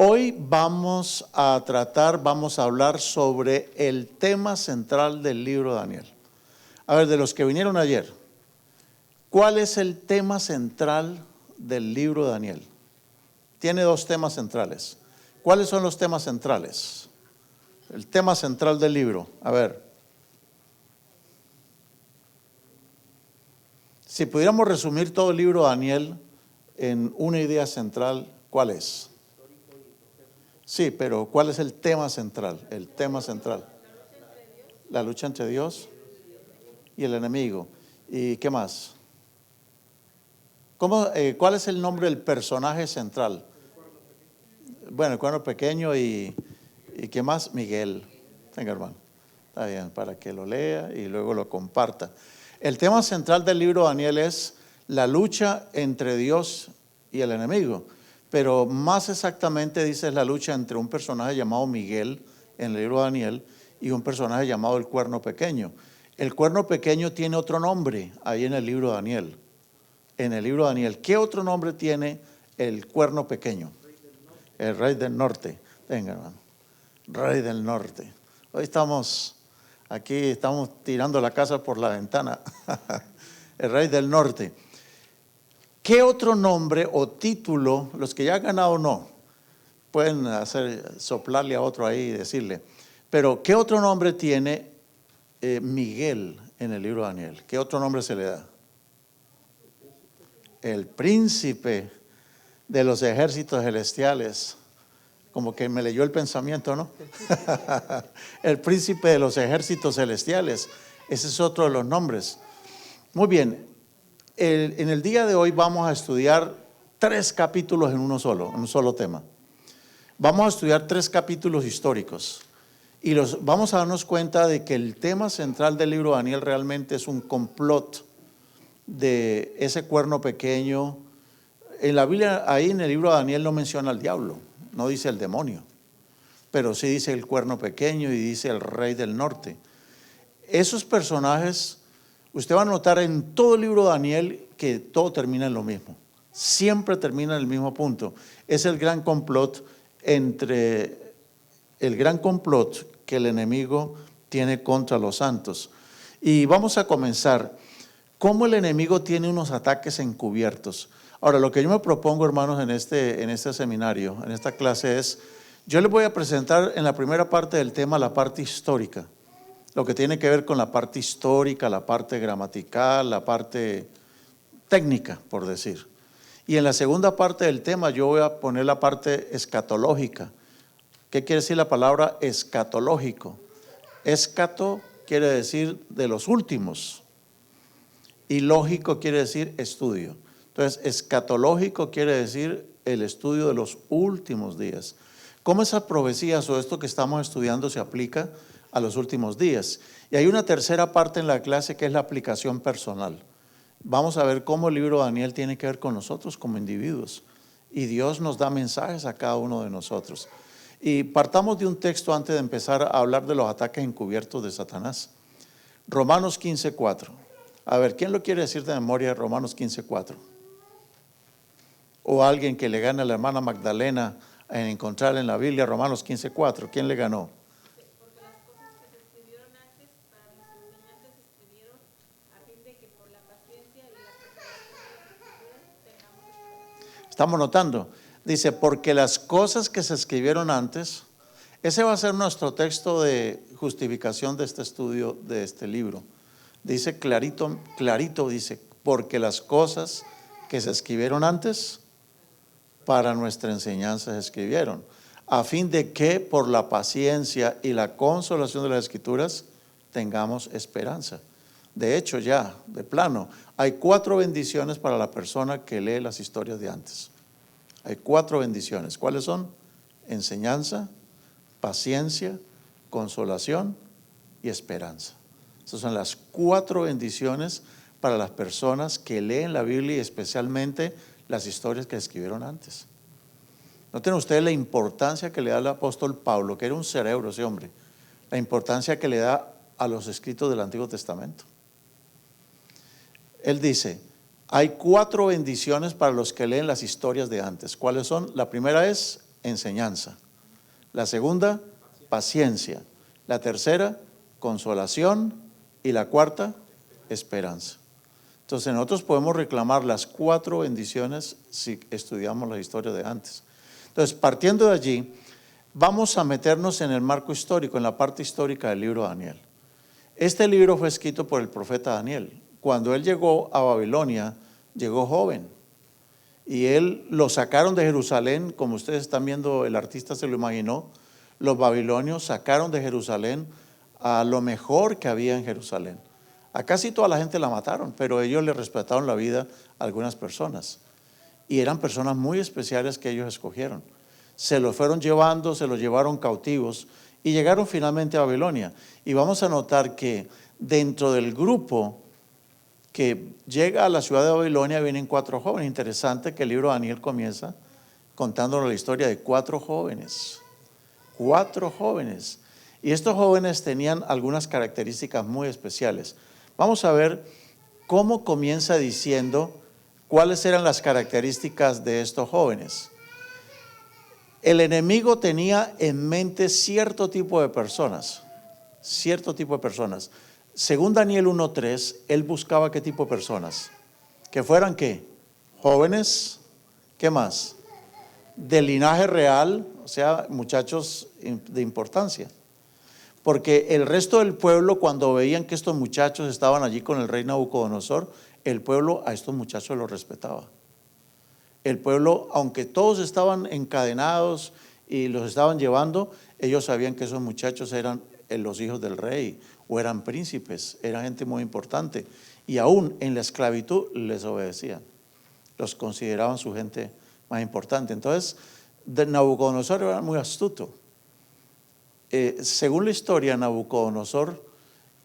Hoy vamos a hablar sobre el tema central del libro de Daniel. A ver, de los que vinieron ayer, ¿cuál es el tema central del libro de Daniel? Tiene dos temas centrales. ¿Cuáles son los temas centrales? El tema central del libro. A ver, si pudiéramos resumir todo el libro de Daniel en una idea central, ¿cuál es? Sí, pero ¿cuál es el tema central? El tema central. La lucha entre Dios y el enemigo. ¿Y qué más? ¿Cuál es el nombre del personaje central? Bueno, el cuerno pequeño y ¿qué más? Miguel. Venga, hermano. Está bien, para que lo lea y luego lo comparta. El tema central del libro de Daniel es la lucha entre Dios y el enemigo. Pero más exactamente dice la lucha entre un personaje llamado Miguel en el libro de Daniel y un personaje llamado el cuerno pequeño. El cuerno pequeño tiene otro nombre ahí en el libro de Daniel. En el libro de Daniel, ¿qué otro nombre tiene el cuerno pequeño? El rey del norte. Venga, hermano. Rey del norte. Hoy estamos tirando la casa por la ventana. El rey del norte. ¿Qué otro nombre o título, los que ya han ganado no, pueden soplarle a otro ahí y decirle, pero ¿qué otro nombre tiene Miguel en el libro de Daniel? ¿Qué otro nombre se le da? El príncipe de los ejércitos celestiales. Como que me leyó el pensamiento, ¿no? El príncipe de los ejércitos celestiales. Ese es otro de los nombres. Muy bien. En el día de hoy vamos a estudiar 3 capítulos en un solo tema. Vamos a estudiar 3 capítulos históricos y vamos a darnos cuenta de que el tema central del libro de Daniel realmente es un complot de ese cuerno pequeño. En la Biblia, ahí en el libro de Daniel no menciona al diablo, no dice el demonio, pero sí dice el cuerno pequeño y dice el rey del norte. Esos personajes, usted va a notar en todo el libro de Daniel que todo termina en lo mismo. Siempre termina en el mismo punto. Es el gran complot que el enemigo tiene contra los santos. Y vamos a comenzar. ¿Cómo el enemigo tiene unos ataques encubiertos? Ahora, lo que yo me propongo, hermanos, en este seminario, en esta clase es, yo les voy a presentar en la primera parte del tema la parte histórica. Lo que tiene que ver con la parte histórica, la parte gramatical, la parte técnica, por decir. Y en la segunda parte del tema yo voy a poner la parte escatológica. ¿Qué quiere decir la palabra escatológico? Escato quiere decir de los últimos y lógico quiere decir estudio. Entonces, escatológico quiere decir el estudio de los últimos días. ¿Cómo esas profecías o esto que estamos estudiando se aplica a los últimos días? Y hay una tercera parte en la clase que es la aplicación personal. Vamos a ver cómo el libro de Daniel tiene que ver con nosotros como individuos. Y Dios nos da mensajes a cada uno de nosotros. Y partamos de un texto antes de empezar a hablar de los ataques encubiertos de Satanás. Romanos 15:4. A ver, ¿quién lo quiere decir de memoria? Romanos 15:4. O alguien que le gane a la hermana Magdalena en encontrar en la Biblia Romanos 15:4. ¿Quién le ganó? Porque las cosas que se escribieron antes para nuestra enseñanza se escribieron a fin de que por la paciencia y la perseverancia de las escrituras tengamos esperanza. Estamos notando. Dice, porque las cosas que se escribieron antes, ese va a ser nuestro texto de justificación de este estudio, de este libro. Dice clarito, dice, porque las cosas que se escribieron antes, para nuestra enseñanza se escribieron, a fin de que por la paciencia y la consolación de las Escrituras tengamos esperanza. De hecho, ya, de plano, hay 4 bendiciones para la persona que lee las historias de antes. Hay 4 bendiciones. ¿Cuáles son? Enseñanza, paciencia, consolación y esperanza. Esas son las 4 bendiciones para las personas que leen la Biblia y especialmente las historias que escribieron antes. Noten ustedes la importancia que le da el apóstol Pablo, que era un cerebro ese hombre, la importancia que le da a los escritos del Antiguo Testamento. Él dice, hay 4 bendiciones para los que leen las historias de antes. ¿Cuáles son? La primera es enseñanza. La segunda, paciencia. La tercera, consolación. Y la cuarta, esperanza. Entonces nosotros podemos reclamar las 4 bendiciones si estudiamos la historia de antes. Entonces, partiendo de allí, vamos a meternos en el marco histórico, en la parte histórica del libro de Daniel. Este libro fue escrito por el profeta Daniel. Cuando él llegó a Babilonia, llegó joven. Y él lo sacaron de Jerusalén, como ustedes están viendo, el artista se lo imaginó. Los babilonios sacaron de Jerusalén a lo mejor que había en Jerusalén. A casi toda la gente la mataron, pero ellos le respetaron la vida a algunas personas. Y eran personas muy especiales que ellos escogieron. Se los fueron llevando, se los llevaron cautivos y llegaron finalmente a Babilonia. Y vamos a notar que dentro del grupo que llega a la ciudad de Babilonia vienen 4 jóvenes. Interesante que el libro de Daniel comienza contándonos la historia de 4 jóvenes. 4 jóvenes. Y estos jóvenes tenían algunas características muy especiales. Vamos a ver cómo comienza diciendo cuáles eran las características de estos jóvenes. El enemigo tenía en mente cierto tipo de personas. Según Daniel 1:3, él buscaba qué tipo de personas. Que fueran ¿qué? Jóvenes, ¿qué más? De linaje real, o sea, muchachos de importancia. Porque el resto del pueblo, cuando veían que estos muchachos estaban allí con el rey Nabucodonosor, el pueblo a estos muchachos los respetaba. El pueblo, aunque todos estaban encadenados y los estaban llevando, ellos sabían que esos muchachos eran los hijos del rey o eran príncipes, era gente muy importante. Y aún en la esclavitud les obedecían, los consideraban su gente más importante. Entonces, Nabucodonosor era muy astuto. Según la historia, Nabucodonosor,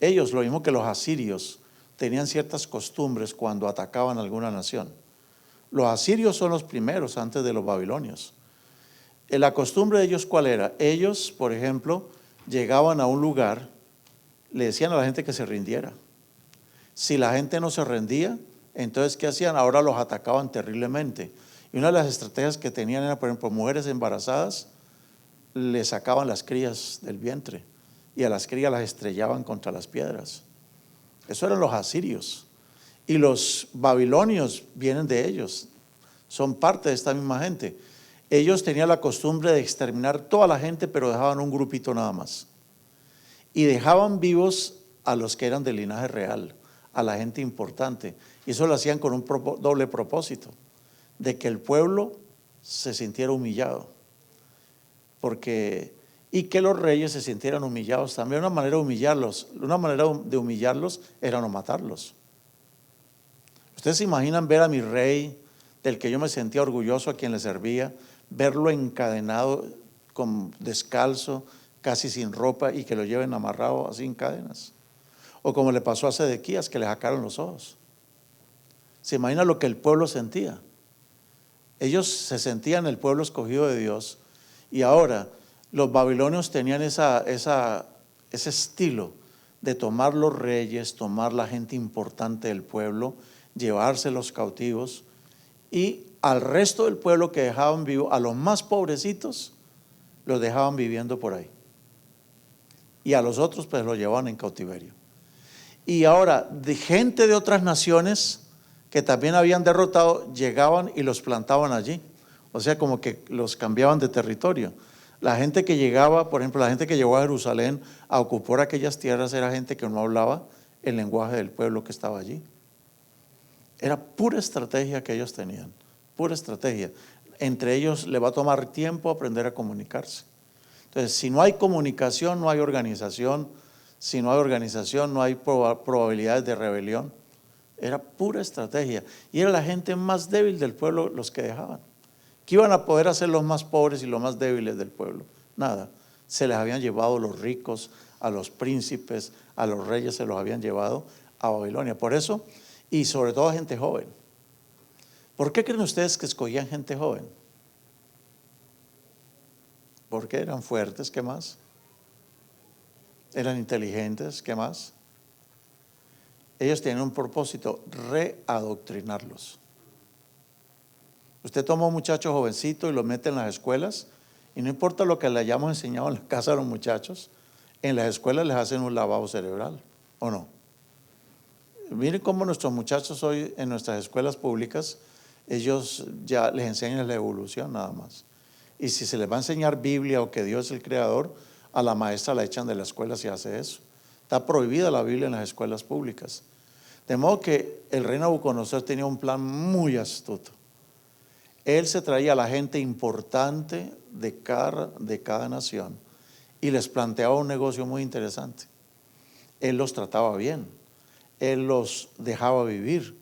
ellos, lo mismo que los asirios, tenían ciertas costumbres cuando atacaban a alguna nación. Los asirios son los primeros antes de los babilonios. La costumbre de ellos, ¿cuál era? Ellos, por ejemplo, llegaban a un lugar, le decían a la gente que se rindiera. Si la gente no se rendía, entonces ¿qué hacían? Ahora los atacaban terriblemente. Y una de las estrategias que tenían era, por ejemplo, mujeres embarazadas, le sacaban las crías del vientre y a las crías las estrellaban contra las piedras. Eso eran los asirios. Y los babilonios vienen de ellos, son parte de esta misma gente. Ellos tenían la costumbre de exterminar toda la gente, pero dejaban un grupito nada más. Y dejaban vivos a los que eran de linaje real, a la gente importante. Y eso lo hacían con un doble propósito, de que el pueblo se sintiera humillado. Y que los reyes se sintieran humillados. También una manera de humillarlos era no matarlos. Ustedes se imaginan ver a mi rey, del que yo me sentía orgulloso, a quien le servía, verlo encadenado, descalzo, casi sin ropa, y que lo lleven amarrado así en cadenas. O como le pasó a Sedequías, que le sacaron los ojos. Se imagina lo que el pueblo sentía. Ellos se sentían el pueblo escogido de Dios. Y ahora los babilonios tenían ese estilo de tomar los reyes, tomar la gente importante del pueblo, llevarse los cautivos, y al resto del pueblo que dejaban vivo, a los más pobrecitos, los dejaban viviendo por ahí. Y a los otros pues los llevaban en cautiverio. Y ahora de gente de otras naciones que también habían derrotado, llegaban y los plantaban allí. O sea, como que los cambiaban de territorio. La gente que llegaba, por ejemplo, la gente que llegó a Jerusalén a ocupar aquellas tierras era gente que no hablaba el lenguaje del pueblo que estaba allí. Era pura estrategia que ellos tenían, pura estrategia. Entre ellos le va a tomar tiempo aprender a comunicarse. Entonces, si no hay comunicación, no hay organización. Si no hay organización, no hay probabilidades de rebelión. Era pura estrategia. Y era la gente más débil del pueblo los que dejaban. ¿Qué iban a poder hacer los más pobres y los más débiles del pueblo? Nada. Se les habían llevado los ricos, a los príncipes, a los reyes se los habían llevado a Babilonia. Por eso, y sobre todo a gente joven. ¿Por qué creen ustedes que escogían gente joven? Porque eran fuertes, ¿qué más? Eran inteligentes, ¿qué más? Ellos tienen un propósito, readoctrinarlos. Usted toma a un muchacho jovencito y lo mete en las escuelas Y no importa lo que le hayamos enseñado en la casa a los muchachos, en las escuelas les hacen un lavado cerebral, ¿o no? Miren cómo nuestros muchachos hoy en nuestras escuelas públicas, ellos ya les enseñan la evolución nada más. Y si se les va a enseñar Biblia o que Dios es el creador, a la maestra la echan de la escuela si hace eso. Está prohibida la Biblia en las escuelas públicas. De modo que el rey Nabucodonosor tenía un plan muy astuto. Él se traía a la gente importante de cada nación y les planteaba un negocio muy interesante. Él los trataba bien, él los dejaba vivir,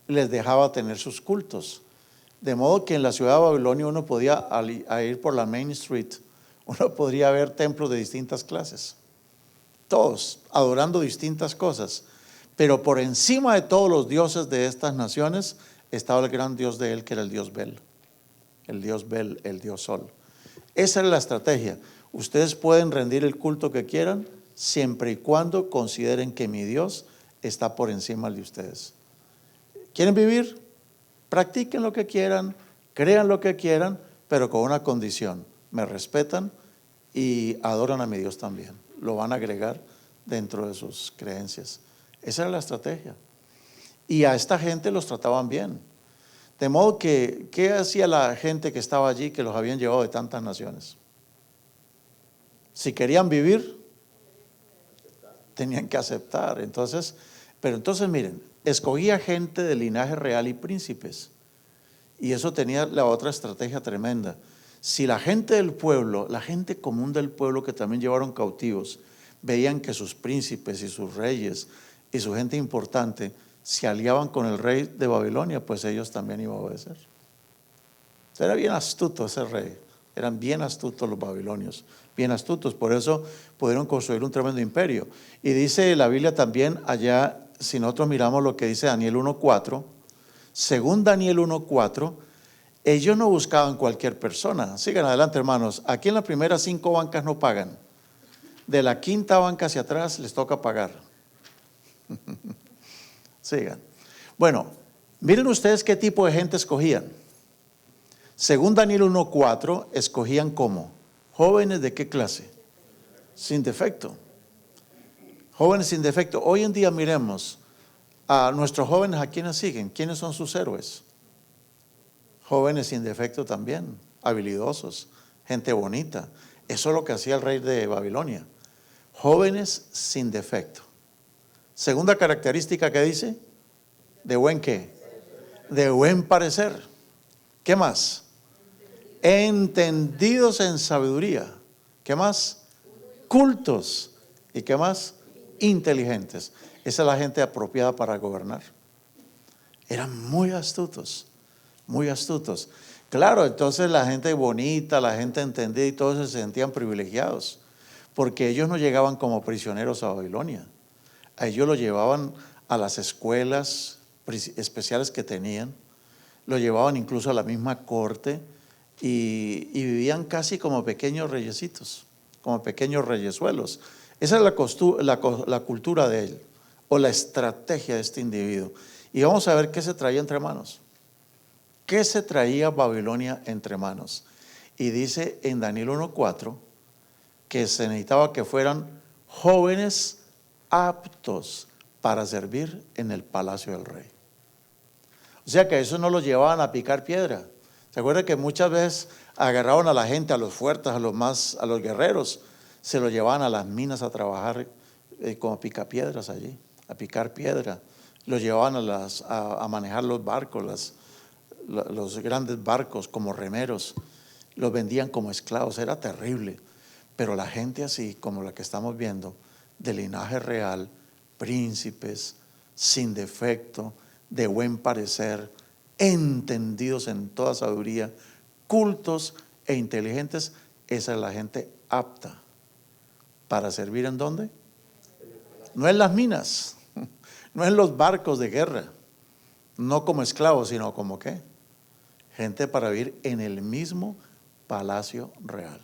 les dejaba tener sus cultos. De modo que en la ciudad de Babilonia uno podía ir por la Main Street, uno podría ver templos de distintas clases, todos adorando distintas cosas, pero por encima de todos los dioses de estas naciones estaba el gran dios de él, que era el dios Bel, el dios Sol. Esa era la estrategia. Ustedes pueden rendir el culto que quieran, siempre y cuando consideren que mi Dios está por encima de ustedes. ¿Quieren vivir? Practiquen lo que quieran, crean lo que quieran, pero con una condición: me respetan y adoran a mi Dios también. Lo van a agregar dentro de sus creencias. Esa era la estrategia. Y a esta gente los trataban bien. De modo que, ¿qué hacía la gente que estaba allí, que los habían llevado de tantas naciones? Si querían vivir, tenían que aceptar. Pero entonces miren, escogía gente de linaje real y príncipes. Y eso tenía la otra estrategia tremenda. Si la gente del pueblo, la gente común del pueblo que también llevaron cautivos, veían que sus príncipes y sus reyes y su gente importante se aliaban con el rey de Babilonia, pues ellos también iban a obedecer. Era bien astuto ese rey. Eran bien astutos los babilonios, bien astutos. Por eso pudieron construir un tremendo imperio. Y dice la Biblia también allá, si nosotros miramos lo que dice Daniel 1:4, según Daniel 1:4, ellos no buscaban cualquier persona. Sigan adelante, hermanos. Aquí en las primeras 5 bancas no pagan. De la 5ª banca hacia atrás les toca pagar. Sigan. Bueno, miren ustedes qué tipo de gente escogían. Según Daniel 1:4, escogían como jóvenes de qué clase? Sin defecto. Jóvenes sin defecto. Hoy en día miremos a nuestros jóvenes, ¿a quiénes siguen? ¿Quiénes son sus héroes? Jóvenes sin defecto también, habilidosos, gente bonita. Eso es lo que hacía el rey de Babilonia. Jóvenes sin defecto. Segunda característica que dice, ¿de buen qué? De buen parecer. ¿Qué más? Entendidos en sabiduría. ¿Qué más? Cultos. ¿Y qué más? Inteligentes. Esa es la gente apropiada para gobernar. Eran muy astutos, muy astutos. Claro, entonces la gente bonita, la gente entendida y todos se sentían privilegiados, porque ellos no llegaban como prisioneros a Babilonia. A ellos lo llevaban a las escuelas especiales que tenían, lo llevaban incluso a la misma corte y vivían casi como pequeños reyesitos, como pequeños reyesuelos. Esa es la cultura de él, o la estrategia de este individuo. Y vamos a ver qué se traía entre manos. ¿Qué se traía Babilonia entre manos? Y dice en Daniel 1:4 que se necesitaba que fueran jóvenes aptos para servir en el palacio del rey. O sea que eso no los llevaban a picar piedra. ¿Se acuerdan que muchas veces agarraban a la gente, a los fuertes, a los guerreros, se los llevaban a las minas a trabajar como picapiedras allí, a picar piedra? Los llevaban a manejar los barcos, los grandes barcos como remeros. Los vendían como esclavos, era terrible. Pero la gente así como la que estamos viendo, de linaje real, príncipes, sin defecto, de buen parecer, entendidos en toda sabiduría, cultos e inteligentes, esa es la gente apta para servir. ¿En dónde? No en las minas, no en los barcos de guerra, no como esclavos, sino como ¿qué? Gente para vivir en el mismo palacio real.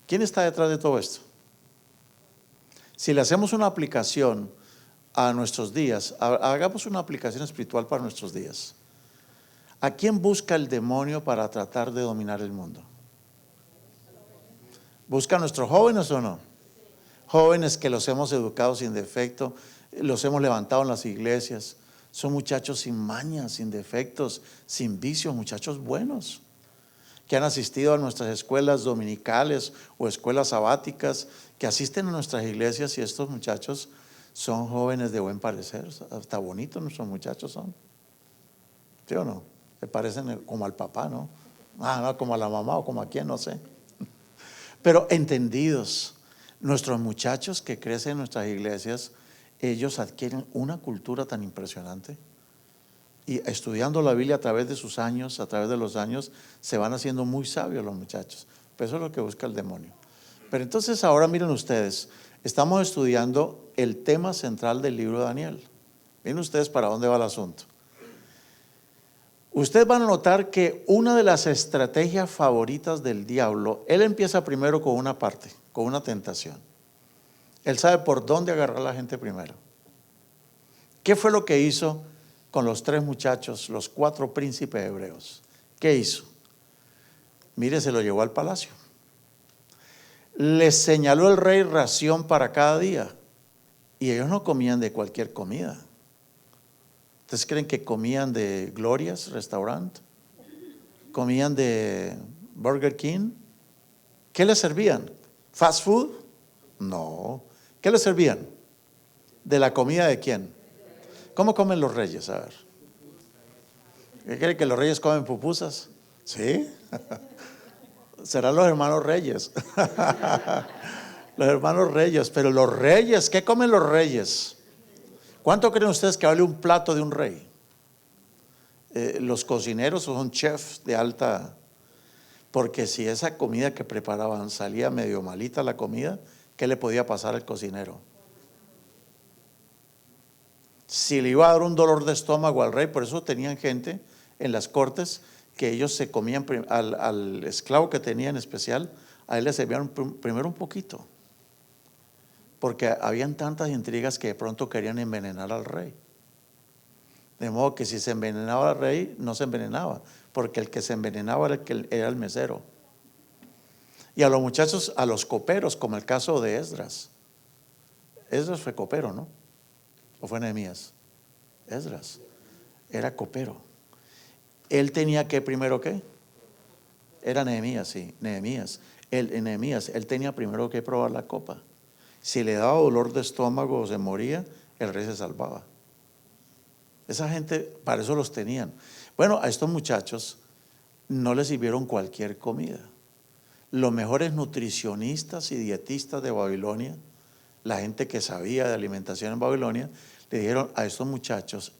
¿Quién está detrás de todo esto? Si le hacemos una aplicación a nuestros días, hagamos una aplicación espiritual para nuestros días. ¿A quién busca el demonio para tratar de dominar el mundo? ¿Busca a nuestros jóvenes o no? Jóvenes que los hemos educado sin defecto, los hemos levantado en las iglesias. Son muchachos sin mañas, sin defectos, sin vicios, muchachos buenos, que han asistido a nuestras escuelas dominicales o escuelas sabáticas, que asisten a nuestras iglesias, y estos muchachos son jóvenes de buen parecer. Hasta bonitos nuestros muchachos son. ¿Sí o no? Se parecen como al papá, ¿no? No, como a la mamá o como a quien, no sé. Pero entendidos. Nuestros muchachos que crecen en nuestras iglesias, ellos adquieren una cultura tan impresionante. Y estudiando la Biblia a través de sus años, a través de los años, se van haciendo muy sabios los muchachos. Pero eso es lo que busca el demonio. Pero entonces ahora miren ustedes, estamos estudiando el tema central del libro de Daniel. Miren ustedes para dónde va el asunto. Ustedes van a notar que una de las estrategias favoritas del diablo, él empieza primero con una parte, con una tentación. Él sabe por dónde agarrar a la gente primero. ¿Qué fue lo que hizo con los 3 muchachos, los 4 príncipes hebreos? ¿Qué hizo? Mire, se lo llevó al palacio. Les señaló el rey ración para cada día. Y ellos no comían de cualquier comida. ¿Ustedes creen que comían de Gloria's Restaurant? ¿Comían de Burger King? ¿Qué les servían? ¿Fast food? No. ¿Qué les servían? ¿De la comida de quién? ¿Cómo comen los reyes? A ver. ¿Qué creen que los reyes comen pupusas? ¿Sí? Serán los hermanos reyes. Los hermanos reyes. Pero los reyes, ¿qué comen los reyes? ¿Cuánto creen ustedes que vale un plato de un rey? Los cocineros son chefs de alta, porque si esa comida que preparaban salía medio malita la comida, ¿qué le podía pasar al cocinero? Si le iba a dar un dolor de estómago al rey, por eso tenían gente en las cortes que ellos se comían al esclavo que tenían en especial, a él le servían primero un poquito. Porque habían tantas intrigas que de pronto querían envenenar al rey. De modo que si se envenenaba al rey, no se envenenaba, porque el que se envenenaba era el mesero. Y a los muchachos, a los coperos, como el caso de Esdras. Esdras fue copero, ¿no? ¿O fue Nehemías? Esdras era copero. Él tenía que primero, ¿qué? Era Nehemías, sí, Nehemías. Él tenía primero que probar la copa. Si le daba dolor de estómago o se moría, el rey se salvaba. Esa gente, para eso los tenían. Bueno, a estos muchachos no les sirvieron cualquier comida. Los mejores nutricionistas y dietistas de Babilonia, la gente que sabía de alimentación en Babilonia, le dijeron a estos muchachos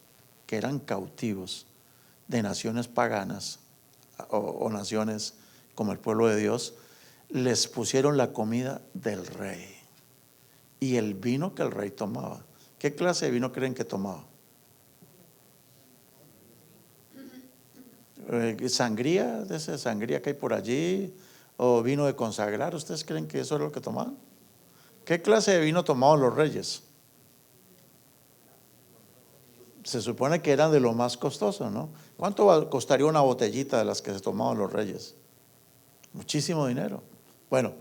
que eran cautivos de naciones paganas o naciones como el pueblo de Dios, les pusieron la comida del rey. Y el vino que el rey tomaba. ¿Qué clase de vino creen que tomaba? ¿Sangría? ¿De esa sangría que hay por allí? ¿O vino de consagrar? ¿Ustedes creen que eso es lo que tomaban? ¿Qué clase de vino tomaban los reyes? Se supone que eran de lo más costoso, ¿no? ¿Cuánto costaría una botellita de las que se tomaban los reyes? Muchísimo dinero. Bueno,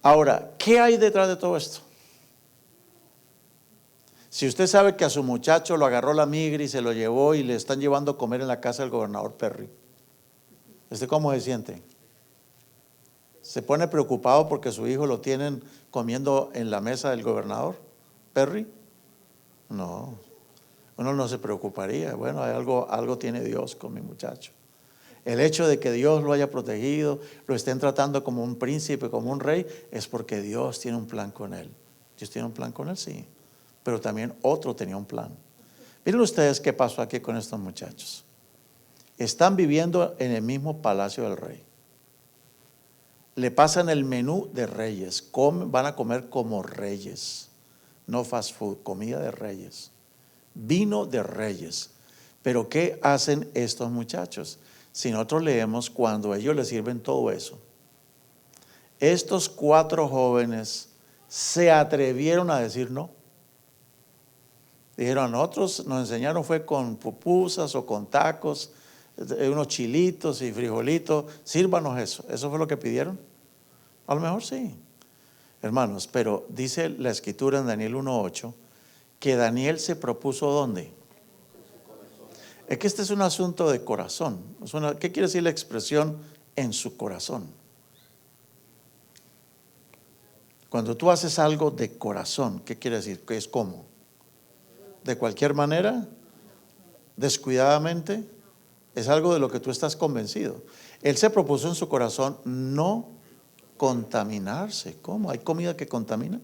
ahora, ¿qué hay detrás de todo esto? Si usted sabe que a su muchacho lo agarró la migra y se lo llevó y le están llevando a comer en la casa del gobernador Perry, ¿usted cómo se siente? ¿Se pone preocupado porque su hijo lo tienen comiendo en la mesa del gobernador Perry? No, uno no se preocuparía. Bueno, algo tiene Dios con mi muchacho. El hecho de que Dios lo haya protegido, lo estén tratando como un príncipe, como un rey, es porque Dios tiene un plan con él. ¿Dios tiene un plan con él? Sí. Pero también otro tenía un plan. Miren ustedes qué pasó aquí con estos muchachos. Están viviendo en el mismo palacio del rey. Le pasan el menú de reyes. Van a comer como reyes. No fast food, comida de reyes. Vino de reyes. Pero ¿qué hacen estos muchachos? Si nosotros leemos cuando ellos les sirven todo eso. Estos 4 jóvenes se atrevieron a decir no. Dijeron, a nosotros nos enseñaron fue con pupusas o con tacos, unos chilitos y frijolitos, sírvanos eso. ¿Eso fue lo que pidieron? A lo mejor sí, hermanos, pero dice la escritura en Daniel 1:8 que Daniel se propuso ¿dónde? Es que este es un asunto de corazón. ¿Qué quiere decir la expresión en su corazón? Cuando tú haces algo de corazón, ¿qué quiere decir? ¿Qué es cómo? ¿De cualquier manera? ¿Descuidadamente? Es algo de lo que tú estás convencido. Él se propuso en su corazón no contaminarse. ¿Cómo? ¿Hay comida que contamina?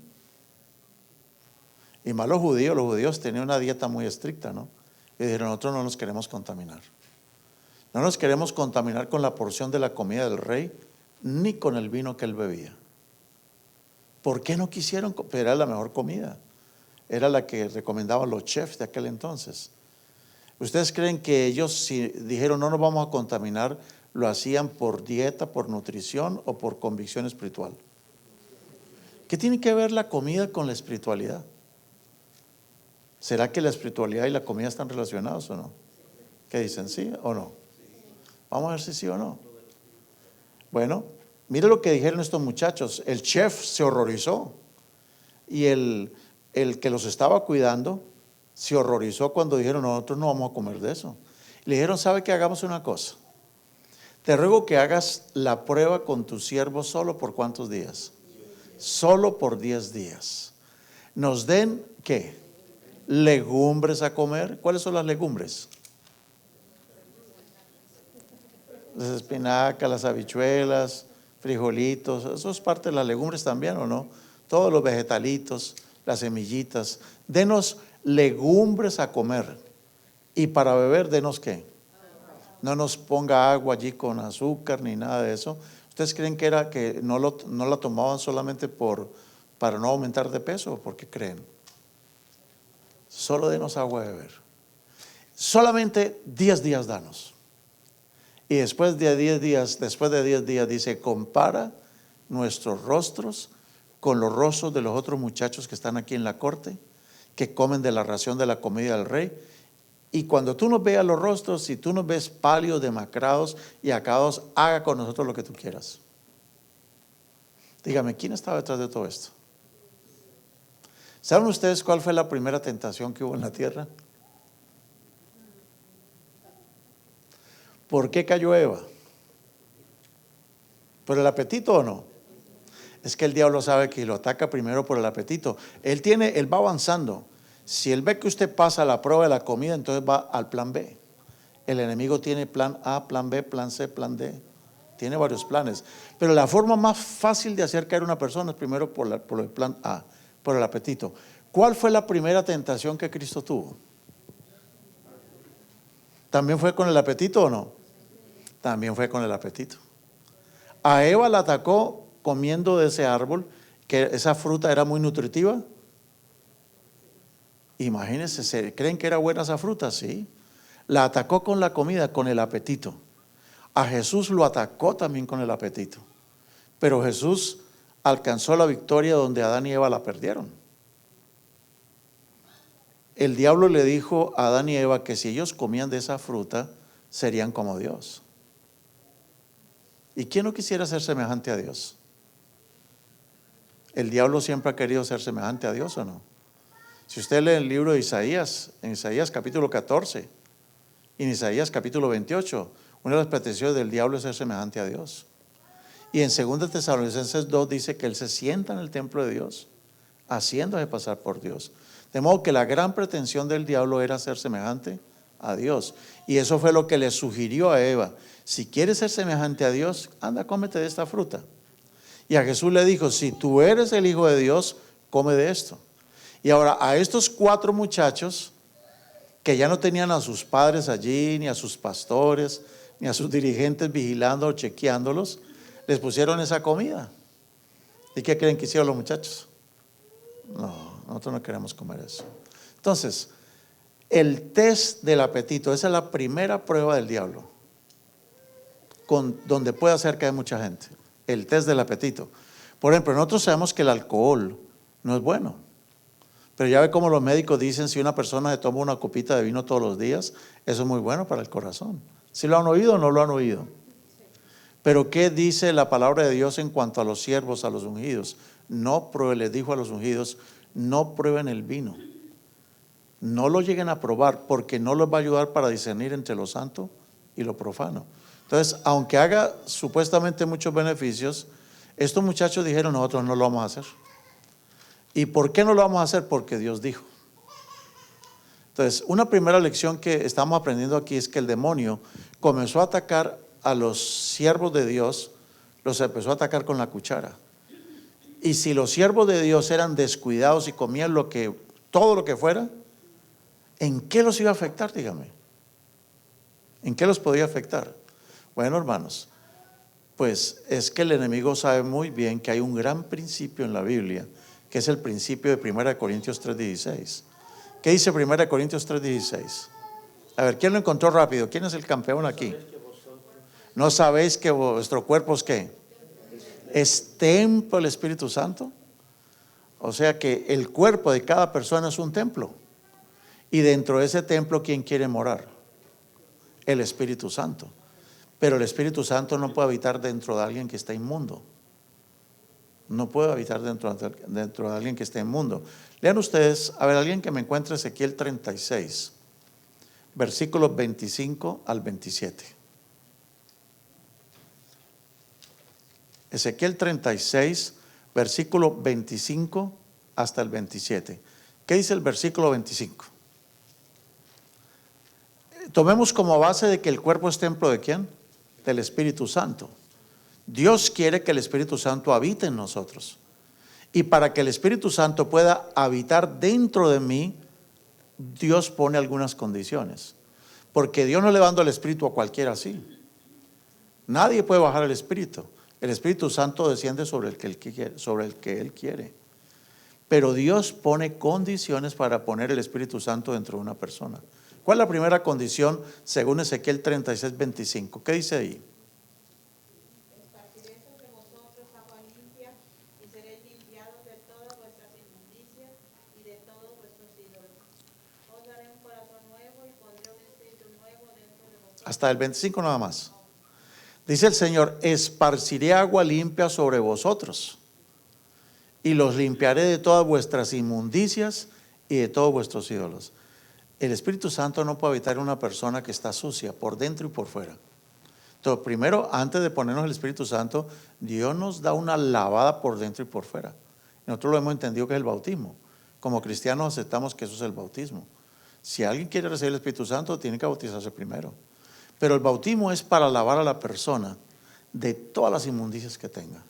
Y más los judíos tenían una dieta muy estricta, ¿no? Y dijeron, nosotros no nos queremos contaminar. No nos queremos contaminar con la porción de la comida del rey, ni con el vino que él bebía. ¿Por qué no quisieron? Pero era la mejor comida. Era la que recomendaban los chefs de aquel entonces. ¿Ustedes creen que ellos, si dijeron no nos vamos a contaminar, lo hacían por dieta, por nutrición o por convicción espiritual? ¿Qué tiene que ver la comida con la espiritualidad? ¿Será que la espiritualidad y la comida están relacionados o no? ¿Qué dicen? ¿Sí o no? Vamos a ver si sí o no. Bueno, mire lo que dijeron estos muchachos. El chef se horrorizó y el que los estaba cuidando se horrorizó cuando dijeron nosotros no vamos a comer de eso. Le dijeron, ¿sabe qué? Hagamos una cosa. Te ruego que hagas la prueba con tu siervo solo por ¿cuántos días? Solo por 10 días. Nos den, ¿qué? Legumbres a comer. ¿Cuáles son las legumbres? Las espinacas, las habichuelas, frijolitos. Eso es parte de las legumbres también, ¿o no? Todos los vegetalitos, las semillitas. Denos legumbres a comer. Y para beber, denos ¿qué? No nos ponga agua allí con azúcar ni nada de eso. ¿Ustedes creen que era que no la tomaban solamente para no aumentar de peso? ¿Por qué creen? Solo denos agua de beber. Solamente 10 días danos. Y después de 10 días dice, compara nuestros rostros con los rostros de los otros muchachos que están aquí en la corte, que comen de la ración de la comida del rey. Y cuando tú nos veas los rostros, si tú nos ves pálidos, demacrados y acabados, haga con nosotros lo que tú quieras. Dígame, ¿quién estaba detrás de todo esto? ¿Saben ustedes cuál fue la primera tentación que hubo en la tierra? ¿Por qué cayó Eva? ¿Por el apetito o no? Es que el diablo sabe que lo ataca primero por el apetito. Él va avanzando. Si él ve que usted pasa la prueba de la comida, entonces va al plan B. El enemigo tiene plan A, plan B, plan C, plan D. Tiene varios planes. Pero la forma más fácil de hacer caer a una persona es primero por el plan A, por el apetito. ¿Cuál fue la primera tentación que Cristo tuvo? ¿También fue con el apetito o no? También fue con el apetito. A Eva la atacó comiendo de ese árbol, que esa fruta era muy nutritiva. Imagínense, ¿creen que era buena esa fruta? Sí. La atacó con la comida, con el apetito. A Jesús lo atacó también con el apetito. Pero Jesús alcanzó la victoria donde Adán y Eva la perdieron. El diablo le dijo a Adán y Eva que si ellos comían de esa fruta, serían como Dios. ¿Y quién no quisiera ser semejante a Dios? ¿El diablo siempre ha querido ser semejante a Dios o no? Si usted lee el libro de Isaías, en Isaías capítulo 14 y en Isaías capítulo 28, una de las pretensiones del diablo es ser semejante a Dios. Y en 2 Tesalonicenses 2 dice que él se sienta en el templo de Dios, haciéndose pasar por Dios. De modo que la gran pretensión del diablo era ser semejante a Dios. Y eso fue lo que le sugirió a Eva. Si quieres ser semejante a Dios, anda, cómete de esta fruta. Y a Jesús le dijo, si tú eres el Hijo de Dios, come de esto. Y ahora a estos 4 muchachos que ya no tenían a sus padres allí, ni a sus pastores, ni a sus dirigentes vigilando o chequeándolos, les pusieron esa comida. ¿Y qué creen que hicieron los muchachos? No, nosotros no queremos comer eso. Entonces, el test del apetito, esa es la primera prueba del diablo, donde puede hacer caer mucha gente. El test del apetito. Por ejemplo, nosotros sabemos que el alcohol no es bueno. Pero ya ve cómo los médicos dicen, si una persona se toma una copita de vino todos los días, eso es muy bueno para el corazón. ¿Sí lo han oído o no lo han oído? Pero ¿qué dice la palabra de Dios en cuanto a los siervos, a los ungidos? No prueben, les dijo a los ungidos, no prueben el vino. No lo lleguen a probar porque no les va a ayudar para discernir entre lo santo y lo profano. Entonces, aunque haga supuestamente muchos beneficios, estos muchachos dijeron, nosotros no lo vamos a hacer. ¿Y por qué no lo vamos a hacer? Porque Dios dijo. Entonces, una primera lección que estamos aprendiendo aquí es que el demonio comenzó a atacar a los siervos de Dios, los empezó a atacar con la cuchara. Y si los siervos de Dios eran descuidados y comían todo lo que fuera, ¿en qué los iba a afectar? Dígame. ¿En qué los podía afectar? Bueno, hermanos, pues es que el enemigo sabe muy bien que hay un gran principio en la Biblia, que es el principio de 1 Corintios 3:16. ¿Qué dice 1 Corintios 3:16? A ver, ¿quién lo encontró rápido? ¿Quién es el campeón aquí? ¿No sabéis que vuestro cuerpo es qué? Es templo del Espíritu Santo. O sea que el cuerpo de cada persona es un templo. Y dentro de ese templo, ¿quién quiere morar? El Espíritu Santo. Pero el Espíritu Santo no puede habitar dentro de alguien que está inmundo. No puede habitar dentro de alguien que esté inmundo. Lean ustedes, a ver, alguien que me encuentre Ezequiel 36, versículos 25 al 27. Ezequiel 36, versículo 25 hasta el 27. ¿Qué dice el versículo 25? Tomemos como base de que el cuerpo es templo ¿de quién? Del Espíritu Santo. Dios quiere que el Espíritu Santo habite en nosotros. Y para que el Espíritu Santo pueda habitar dentro de mí, Dios pone algunas condiciones. Porque Dios no le manda el Espíritu a cualquiera así. Nadie puede bajar el Espíritu. El Espíritu Santo desciende sobre el que Él quiere. Pero Dios pone condiciones para poner el Espíritu Santo dentro de una persona. ¿Cuál es la primera condición según Ezequiel 36, 25? ¿Qué dice ahí? Esparciré sobre vosotros agua limpia y seréis limpiados de todas vuestras inmundicias y de todos vuestros ídolos. Os daré un corazón nuevo y pondré un espíritu nuevo dentro de vosotros. Hasta el 25 nada más. Dice el Señor, esparciré agua limpia sobre vosotros y los limpiaré de todas vuestras inmundicias y de todos vuestros ídolos. El Espíritu Santo no puede habitar en una persona que está sucia por dentro y por fuera. Entonces, primero, antes de ponernos el Espíritu Santo, Dios nos da una lavada por dentro y por fuera. Nosotros lo hemos entendido que es el bautismo. Como cristianos aceptamos que eso es el bautismo. Si alguien quiere recibir el Espíritu Santo, tiene que bautizarse primero. Pero el bautismo es para lavar a la persona de todas las inmundicias que tenga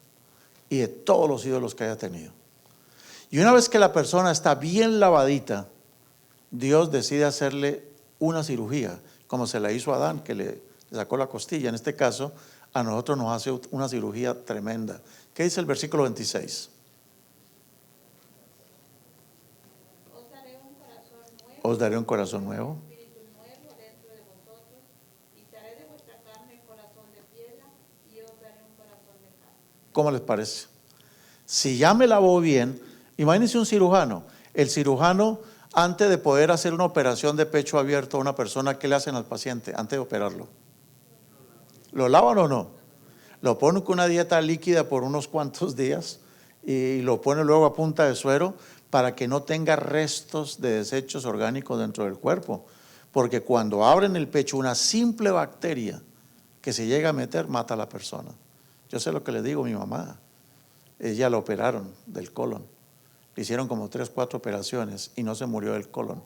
y de todos los ídolos que haya tenido. Y una vez que la persona está bien lavadita, Dios decide hacerle una cirugía, como se la hizo a Adán, que le sacó la costilla. En este caso, a nosotros nos hace una cirugía tremenda. ¿Qué dice el versículo 26? Os daré un corazón nuevo. Os daré un corazón nuevo. Espíritu nuevo dentro de vosotros, y quitaré de vuestra carne el corazón de piedra, y os daré un corazón de carne. ¿Cómo les parece? Si ya me lavó bien, imagínense un cirujano. El cirujano, antes de poder hacer una operación de pecho abierto a una persona, ¿qué le hacen al paciente antes de operarlo? ¿Lo lavan o no? Lo ponen con una dieta líquida por unos cuantos días y lo ponen luego a punta de suero para que no tenga restos de desechos orgánicos dentro del cuerpo. Porque cuando abren el pecho, una simple bacteria que se llega a meter mata a la persona. Yo sé lo que le digo a mi mamá. Ella la operaron del colon. Le hicieron como 3, 4 operaciones y no se murió del colon.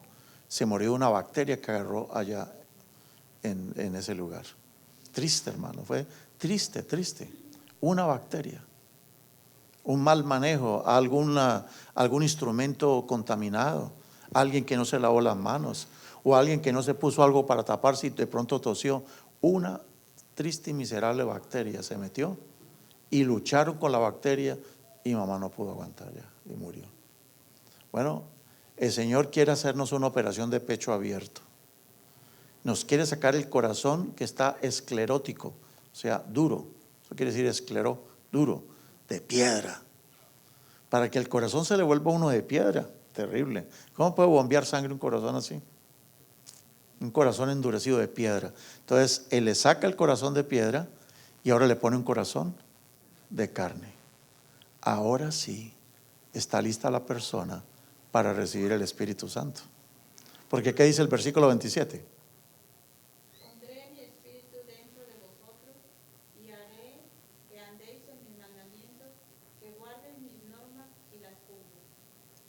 Se murió de una bacteria que agarró allá en ese lugar. Triste, hermano, fue triste. Una bacteria, un mal manejo, algún instrumento contaminado, alguien que no se lavó las manos o alguien que no se puso algo para taparse y de pronto tosió. Una triste y miserable bacteria se metió y lucharon con la bacteria y mamá no pudo aguantar ya y murió. Bueno, el Señor quiere hacernos una operación de pecho abierto. Nos quiere sacar el corazón que está esclerótico, o sea, duro. Eso quiere decir duro, de piedra. Para que el corazón se le vuelva uno de piedra, terrible. ¿Cómo puede bombear sangre un corazón así? Un corazón endurecido de piedra. Entonces, Él le saca el corazón de piedra y ahora le pone un corazón de carne. Ahora sí está lista la persona para recibir el Espíritu Santo. Porque ¿qué dice el versículo 27? Pondré mi espíritu dentro de vosotros y haré que andéis en mis mandamientos, que guarden mis normas y las cumplan.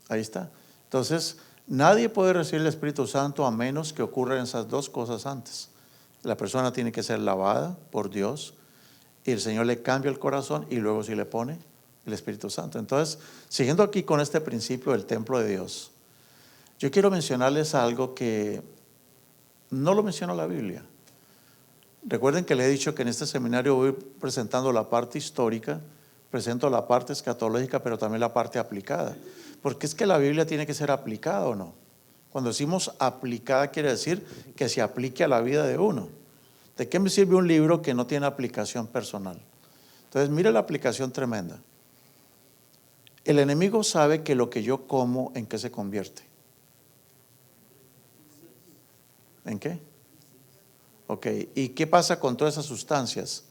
Ahí está. Entonces, nadie puede recibir el Espíritu Santo a menos que ocurran esas dos cosas antes. La persona tiene que ser lavada por Dios y el Señor le cambia el corazón y luego sí le pone el Espíritu Santo. Entonces, siguiendo aquí con este principio del templo de Dios, yo quiero mencionarles algo que no lo menciona la Biblia. Recuerden que le he dicho que en este seminario voy presentando la parte histórica, presento la parte escatológica, pero también la parte aplicada. Porque es que la Biblia tiene que ser aplicada o no. Cuando decimos aplicada quiere decir que se aplique a la vida de uno. ¿De qué me sirve un libro que no tiene aplicación personal? Entonces, mire la aplicación tremenda. El enemigo sabe que lo que yo como, ¿en qué se convierte? ¿En qué? Ok, ¿y qué pasa con todas esas sustancias?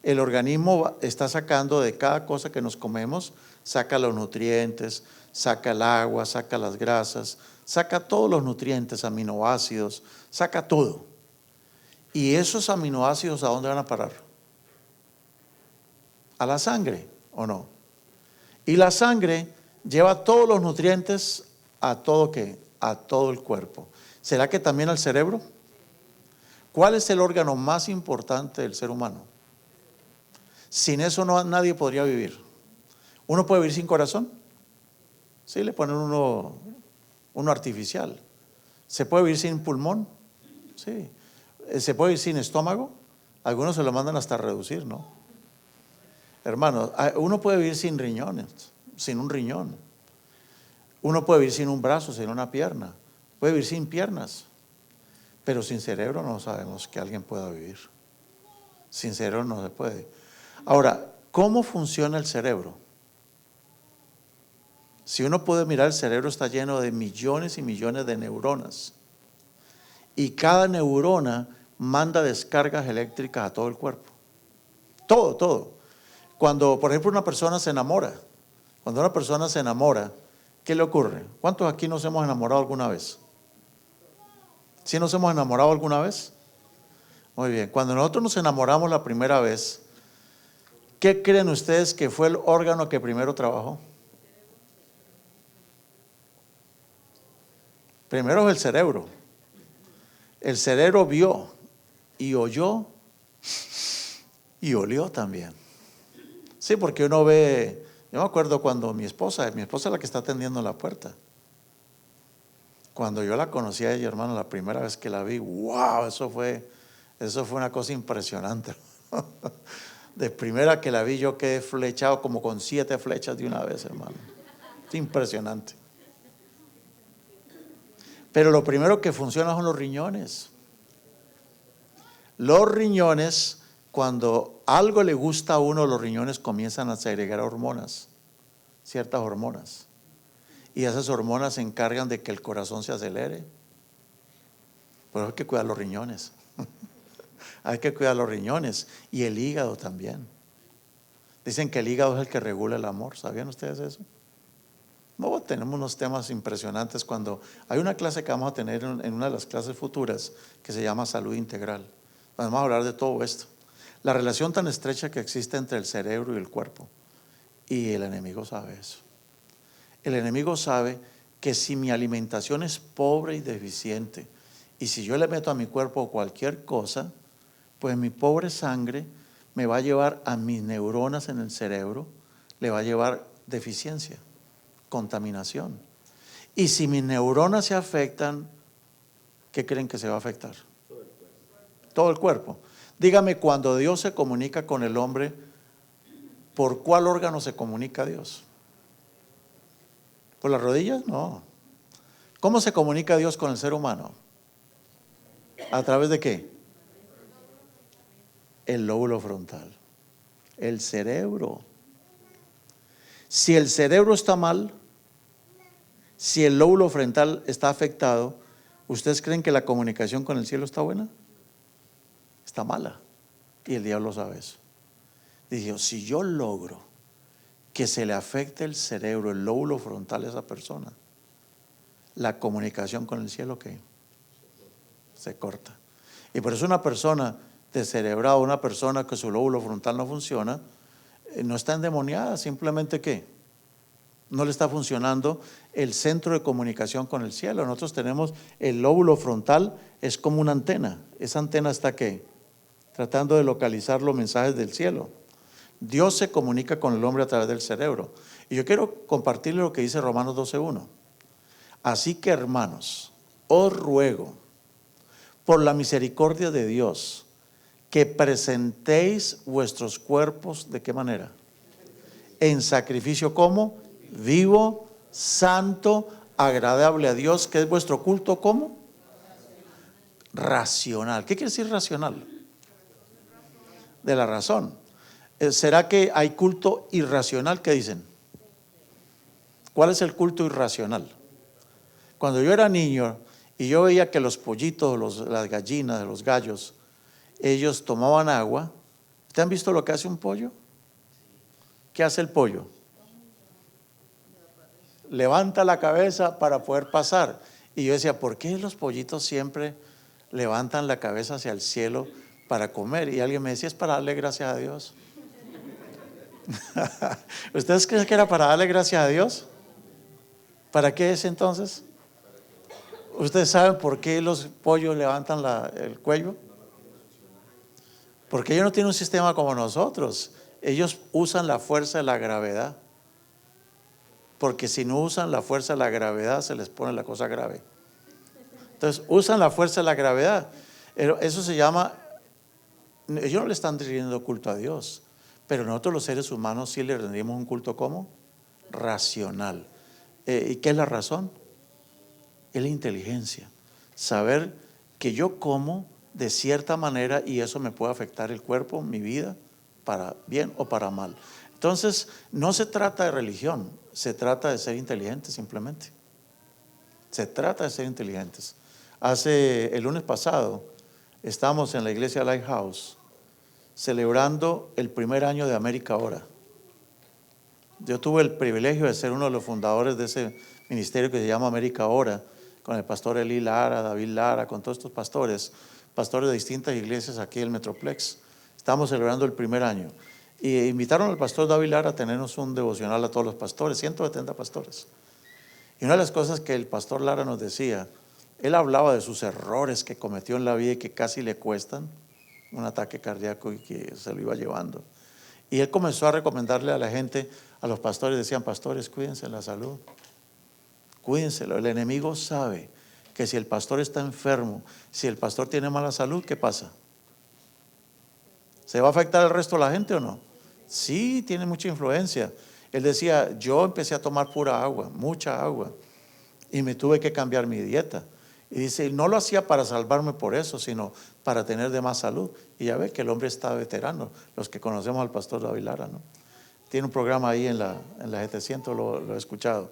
El organismo está sacando de cada cosa que nos comemos, saca los nutrientes, saca el agua, saca las grasas, saca todos los nutrientes, aminoácidos, saca todo. ¿Y esos aminoácidos a dónde van a parar? A la sangre, ¿o no? Y la sangre lleva todos los nutrientes a todo ¿qué? A todo el cuerpo. ¿Será que también al cerebro? ¿Cuál es el órgano más importante del ser humano? Sin eso nadie podría vivir. ¿Uno puede vivir sin corazón? Sí, le ponen uno artificial. ¿Se puede vivir sin pulmón? Sí. ¿Se puede vivir sin estómago? Algunos se lo mandan hasta reducir, ¿no? Hermano, uno puede vivir sin riñones, sin un riñón. Uno puede vivir sin un brazo, sin una pierna. Puede vivir sin piernas. Pero sin cerebro no sabemos que alguien pueda vivir. Sin cerebro no se puede. Ahora, ¿cómo funciona el cerebro? Si uno puede mirar, el cerebro está lleno de millones y millones de neuronas. Y cada neurona manda descargas eléctricas a todo el cuerpo. Todo, todo. Cuando, por ejemplo, una persona se enamora, ¿qué le ocurre? ¿Cuántos aquí nos hemos enamorado alguna vez? ¿Sí nos hemos enamorado alguna vez? Muy bien. Cuando nosotros nos enamoramos la primera vez, ¿qué creen ustedes que fue el órgano que primero trabajó? Primero es el cerebro. El cerebro vio y oyó y olió también. Sí, porque uno ve, yo me acuerdo cuando mi esposa es la que está atendiendo la puerta. Cuando yo la conocí a ella, hermano, la primera vez que la vi, wow, eso fue una cosa impresionante. De primera que la vi, yo quedé flechado como con 7 flechas de una vez, hermano. Es impresionante. Pero lo primero que funciona son los riñones. Los riñones, cuando algo le gusta a uno, los riñones comienzan a segregar hormonas, ciertas hormonas. Y esas hormonas se encargan de que el corazón se acelere. Por eso hay que cuidar los riñones. Hay que cuidar los riñones y el hígado también. Dicen que el hígado es el que regula el amor. ¿Sabían ustedes eso? No, tenemos unos temas impresionantes cuando hay una clase que vamos a tener en una de las clases futuras que se llama salud integral. Vamos a hablar de todo esto. La relación tan estrecha que existe entre el cerebro y el cuerpo. Y el enemigo sabe eso. El enemigo sabe que si mi alimentación es pobre y deficiente, y si yo le meto a mi cuerpo cualquier cosa, pues mi pobre sangre me va a llevar a mis neuronas en el cerebro, le va a llevar deficiencia, contaminación. Y si mis neuronas se afectan, ¿qué creen que se va a afectar? Todo el cuerpo. Dígame, cuando Dios se comunica con el hombre, ¿por cuál órgano se comunica Dios? ¿Por las rodillas? No. ¿Cómo se comunica Dios con el ser humano? ¿A través de qué? El lóbulo frontal. El cerebro. Si el cerebro está mal, si el lóbulo frontal está afectado, ¿ustedes creen que la comunicación con el cielo está buena? Está mala. Y el diablo sabe eso. Dije, si yo logro que se le afecte el cerebro, el lóbulo frontal a esa persona, la comunicación con el cielo, ¿qué? Se corta. Y por eso una persona descerebrada, una persona que su lóbulo frontal no funciona, no está endemoniada, simplemente ¿qué? No le está funcionando el centro de comunicación con el cielo. Nosotros tenemos el lóbulo frontal, es como una antena. Esa antena está ¿qué? Tratando de localizar los mensajes del cielo. Dios se comunica con el hombre a través del cerebro. Y yo quiero compartirle lo que dice Romanos 12:1. Así que, hermanos, os ruego por la misericordia de Dios que presentéis vuestros cuerpos, ¿de qué manera? En sacrificio como vivo, santo, agradable a Dios, que es vuestro culto como racional. ¿Qué quiere decir racional? De la razón. ¿Será que hay culto irracional? ¿Qué dicen? ¿Cuál es el culto irracional? Cuando yo era niño y yo veía que los pollitos, las gallinas, los gallos, ellos tomaban agua. ¿Ustedes han visto lo que hace un pollo? ¿Qué hace el pollo? Levanta la cabeza para poder pasar. Y yo decía, ¿por qué los pollitos siempre levantan la cabeza hacia el cielo para comer? Y alguien me decía, es para darle gracias a Dios. ¿Ustedes creen que era para darle gracias a Dios? ¿Para qué es entonces? ¿Ustedes saben por qué los pollos levantan el cuello? Porque ellos no tienen un sistema como nosotros. Ellos usan la fuerza de la gravedad. Porque si no usan la fuerza de la gravedad, se les pone la cosa grave. Entonces, usan la fuerza de la gravedad. Eso se llama, ellos no le están rindiendo culto a Dios. Pero nosotros los seres humanos sí le rendimos un culto ¿cómo? Racional. ¿Y qué es la razón? Es la inteligencia. Saber que yo como de cierta manera y eso me puede afectar el cuerpo, mi vida, para bien o para mal. Entonces, no se trata de religión, se trata de ser inteligentes simplemente. Se trata de ser inteligentes. El lunes pasado, estábamos en la iglesia Lighthouse celebrando el primer año de América Ahora. Yo tuve el privilegio de ser uno de los fundadores de ese ministerio que se llama América Ahora, con el pastor Eli Lara, David Lara, con todos estos pastores de distintas iglesias aquí en el Metroplex. Estamos celebrando el primer año. Y invitaron al pastor David Lara a tenernos un devocional a todos los pastores, 170 pastores. Y una de las cosas que el pastor Lara nos decía, él hablaba de sus errores que cometió en la vida y que casi le cuestan un ataque cardíaco y que se lo iba llevando. Y él comenzó a recomendarle a la gente, a los pastores, decían, pastores, cuídense la salud, cuídenselo. El enemigo sabe que si el pastor está enfermo, si el pastor tiene mala salud, ¿qué pasa? ¿Se va a afectar el resto de la gente o no? Sí, tiene mucha influencia. Él decía, yo empecé a tomar pura agua, mucha agua, y me tuve que cambiar mi dieta. Y dice, no lo hacía para salvarme por eso, sino para tener de más salud. Y ya ve que el hombre está veterano, los que conocemos al pastor David Lara, ¿no? Tiene un programa ahí en la GT100, lo he escuchado.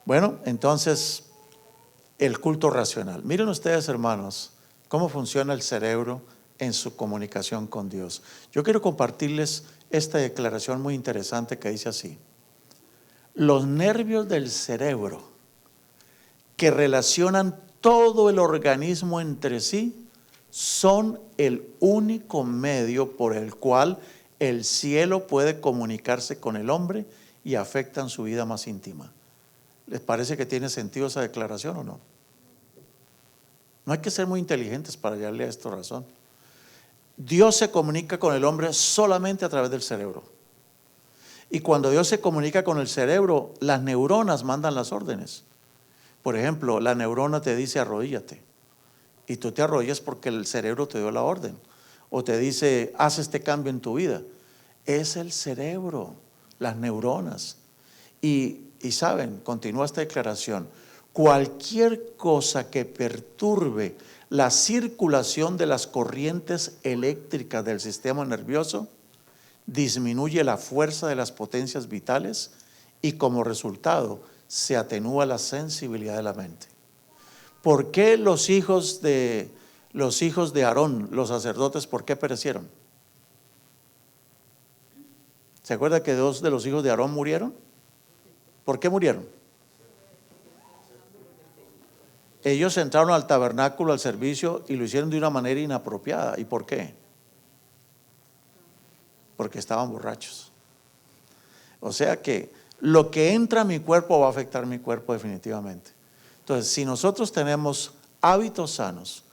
Bueno, entonces, el culto racional. Miren ustedes, hermanos, cómo funciona el cerebro en su comunicación con Dios. Yo quiero compartirles esta declaración muy interesante que dice así: los nervios del cerebro que relacionan todo el organismo entre sí son el único medio por el cual el cielo puede comunicarse con el hombre y afectan su vida más íntima. ¿Les parece que tiene sentido esa declaración o no? No hay que ser muy inteligentes para hallarle a esto razón. Dios se comunica con el hombre solamente a través del cerebro. Y cuando Dios se comunica con el cerebro, las neuronas mandan las órdenes. Por ejemplo, la neurona te dice arrodíllate. Y tú te arrodillas porque el cerebro te dio la orden. O te dice, haz este cambio en tu vida. Es el cerebro, las neuronas. Y saben, continúa esta declaración, cualquier cosa que perturbe la circulación de las corrientes eléctricas del sistema nervioso disminuye la fuerza de las potencias vitales y como resultado se atenúa la sensibilidad de la mente. ¿Por qué los hijos de Aarón, los sacerdotes, por qué perecieron? ¿Se acuerda que dos de los hijos de Aarón murieron? ¿Por qué murieron? Ellos entraron al tabernáculo, al servicio, y lo hicieron de una manera inapropiada. ¿Y por qué? Porque estaban borrachos. O sea que lo que entra a mi cuerpo va a afectar mi cuerpo definitivamente. Entonces, si nosotros tenemos hábitos sanos,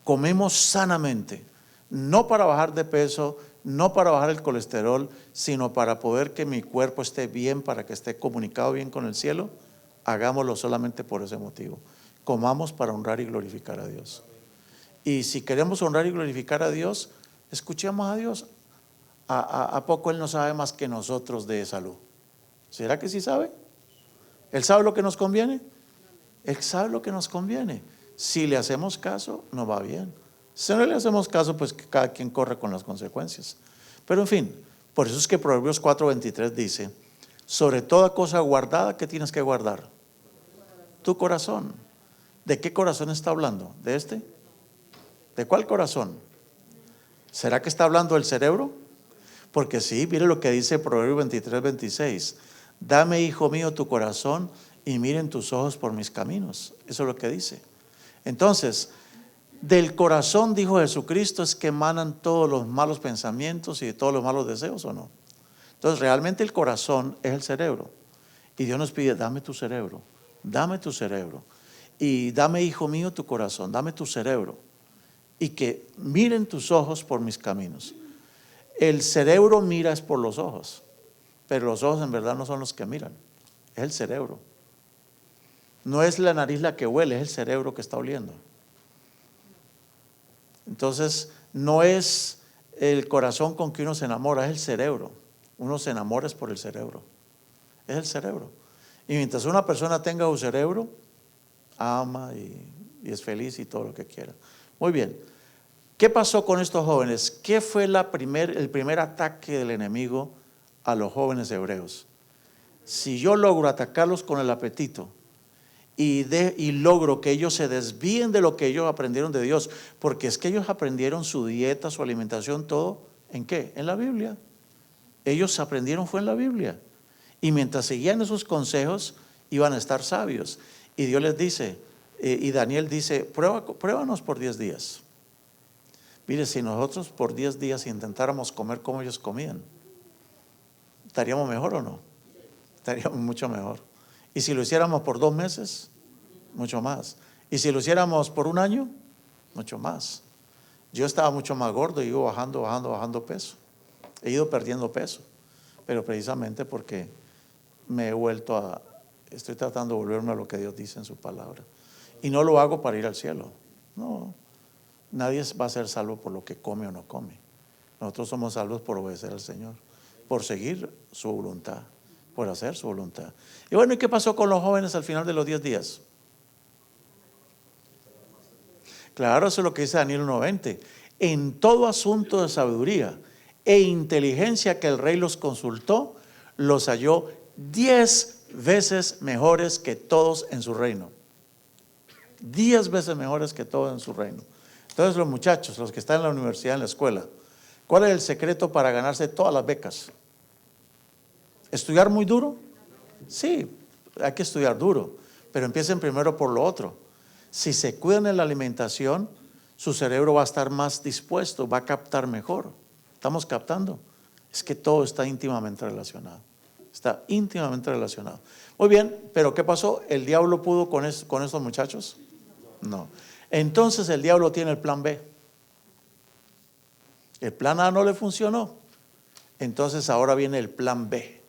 comemos sanamente, no para bajar de peso, no para bajar el colesterol, sino para poder que mi cuerpo esté bien, para que esté comunicado bien con el cielo, hagámoslo solamente por ese motivo. Comamos para honrar y glorificar a Dios. Y si queremos honrar y glorificar a Dios, escuchemos a Dios. ¿A poco Él no sabe más que nosotros de salud? ¿Será que sí sabe? ¿Él sabe lo que nos conviene? Él sabe lo que nos conviene. Si le hacemos caso, nos va bien. Si no le hacemos caso, pues que cada quien corre con las consecuencias. Pero en fin, por eso es que Proverbios 4:23 dice, sobre toda cosa guardada, ¿qué tienes que guardar? Tu corazón. ¿De qué corazón está hablando? ¿De este? ¿De cuál corazón? ¿Será que está hablando del cerebro? Porque sí, mire lo que dice Proverbios 23:26. Dame, hijo mío, tu corazón y miren tus ojos por mis caminos. Eso es lo que dice. Entonces, del corazón, dijo Jesucristo, es que emanan todos los malos pensamientos y todos los malos deseos, ¿o no? Entonces, realmente el corazón es el cerebro. Y Dios nos pide, dame tu cerebro, dame tu cerebro. Y dame, hijo mío, tu corazón, dame tu cerebro. Y que miren tus ojos por mis caminos. El cerebro mira es por los ojos, pero los ojos en verdad no son los que miran, es el cerebro. No es la nariz la que huele, es el cerebro que está oliendo. Entonces, no es el corazón con que uno se enamora, es el cerebro. Uno se enamora es por el cerebro, es el cerebro. Y mientras una persona tenga su cerebro, ama y es feliz y todo lo que quiera. Muy bien. ¿Qué pasó con estos jóvenes? ¿Qué fue el primer ataque del enemigo a los jóvenes hebreos? Si yo logro atacarlos con el apetito y logro que ellos se desvíen de lo que ellos aprendieron de Dios, porque es que ellos aprendieron su dieta, su alimentación, todo, ¿en qué? En la Biblia. Ellos aprendieron fue en la Biblia. Y mientras seguían esos consejos, iban a estar sabios. Y Dios les dice, y Daniel dice, pruébanos por 10 días. Mire, si nosotros por 10 días intentáramos comer como ellos comían, ¿estaríamos mejor o no? Estaríamos mucho mejor. Y si lo hiciéramos por 2 meses, mucho más. Y si lo hiciéramos por 1 año, mucho más. Yo estaba mucho más gordo y iba bajando peso. He ido perdiendo peso, pero precisamente porque estoy tratando de volverme a lo que Dios dice en su palabra. Y no lo hago para ir al cielo, no. Nadie va a ser salvo por lo que come o no come. Nosotros somos salvos por obedecer al Señor, por seguir su voluntad, por hacer su voluntad. Y bueno, ¿y qué pasó con los jóvenes al final de los 10 días? Claro, eso es lo que dice Daniel 1:20. En todo asunto de sabiduría e inteligencia que el rey los consultó, los halló 10 veces mejores que todos en su reino. 10 veces mejores que todos en su reino. Entonces los muchachos, los que están en la universidad, en la escuela, ¿cuál es el secreto para ganarse todas las becas? ¿Estudiar muy duro? Sí, hay que estudiar duro, pero empiecen primero por lo otro. Si se cuidan en la alimentación, su cerebro va a estar más dispuesto, va a captar mejor. ¿Estamos captando? Es que todo está íntimamente relacionado. Está íntimamente relacionado. Muy bien, pero ¿qué pasó? ¿El diablo pudo con estos muchachos? No. Entonces el diablo tiene el plan B. El plan A no le funcionó. Entonces ahora viene el plan B.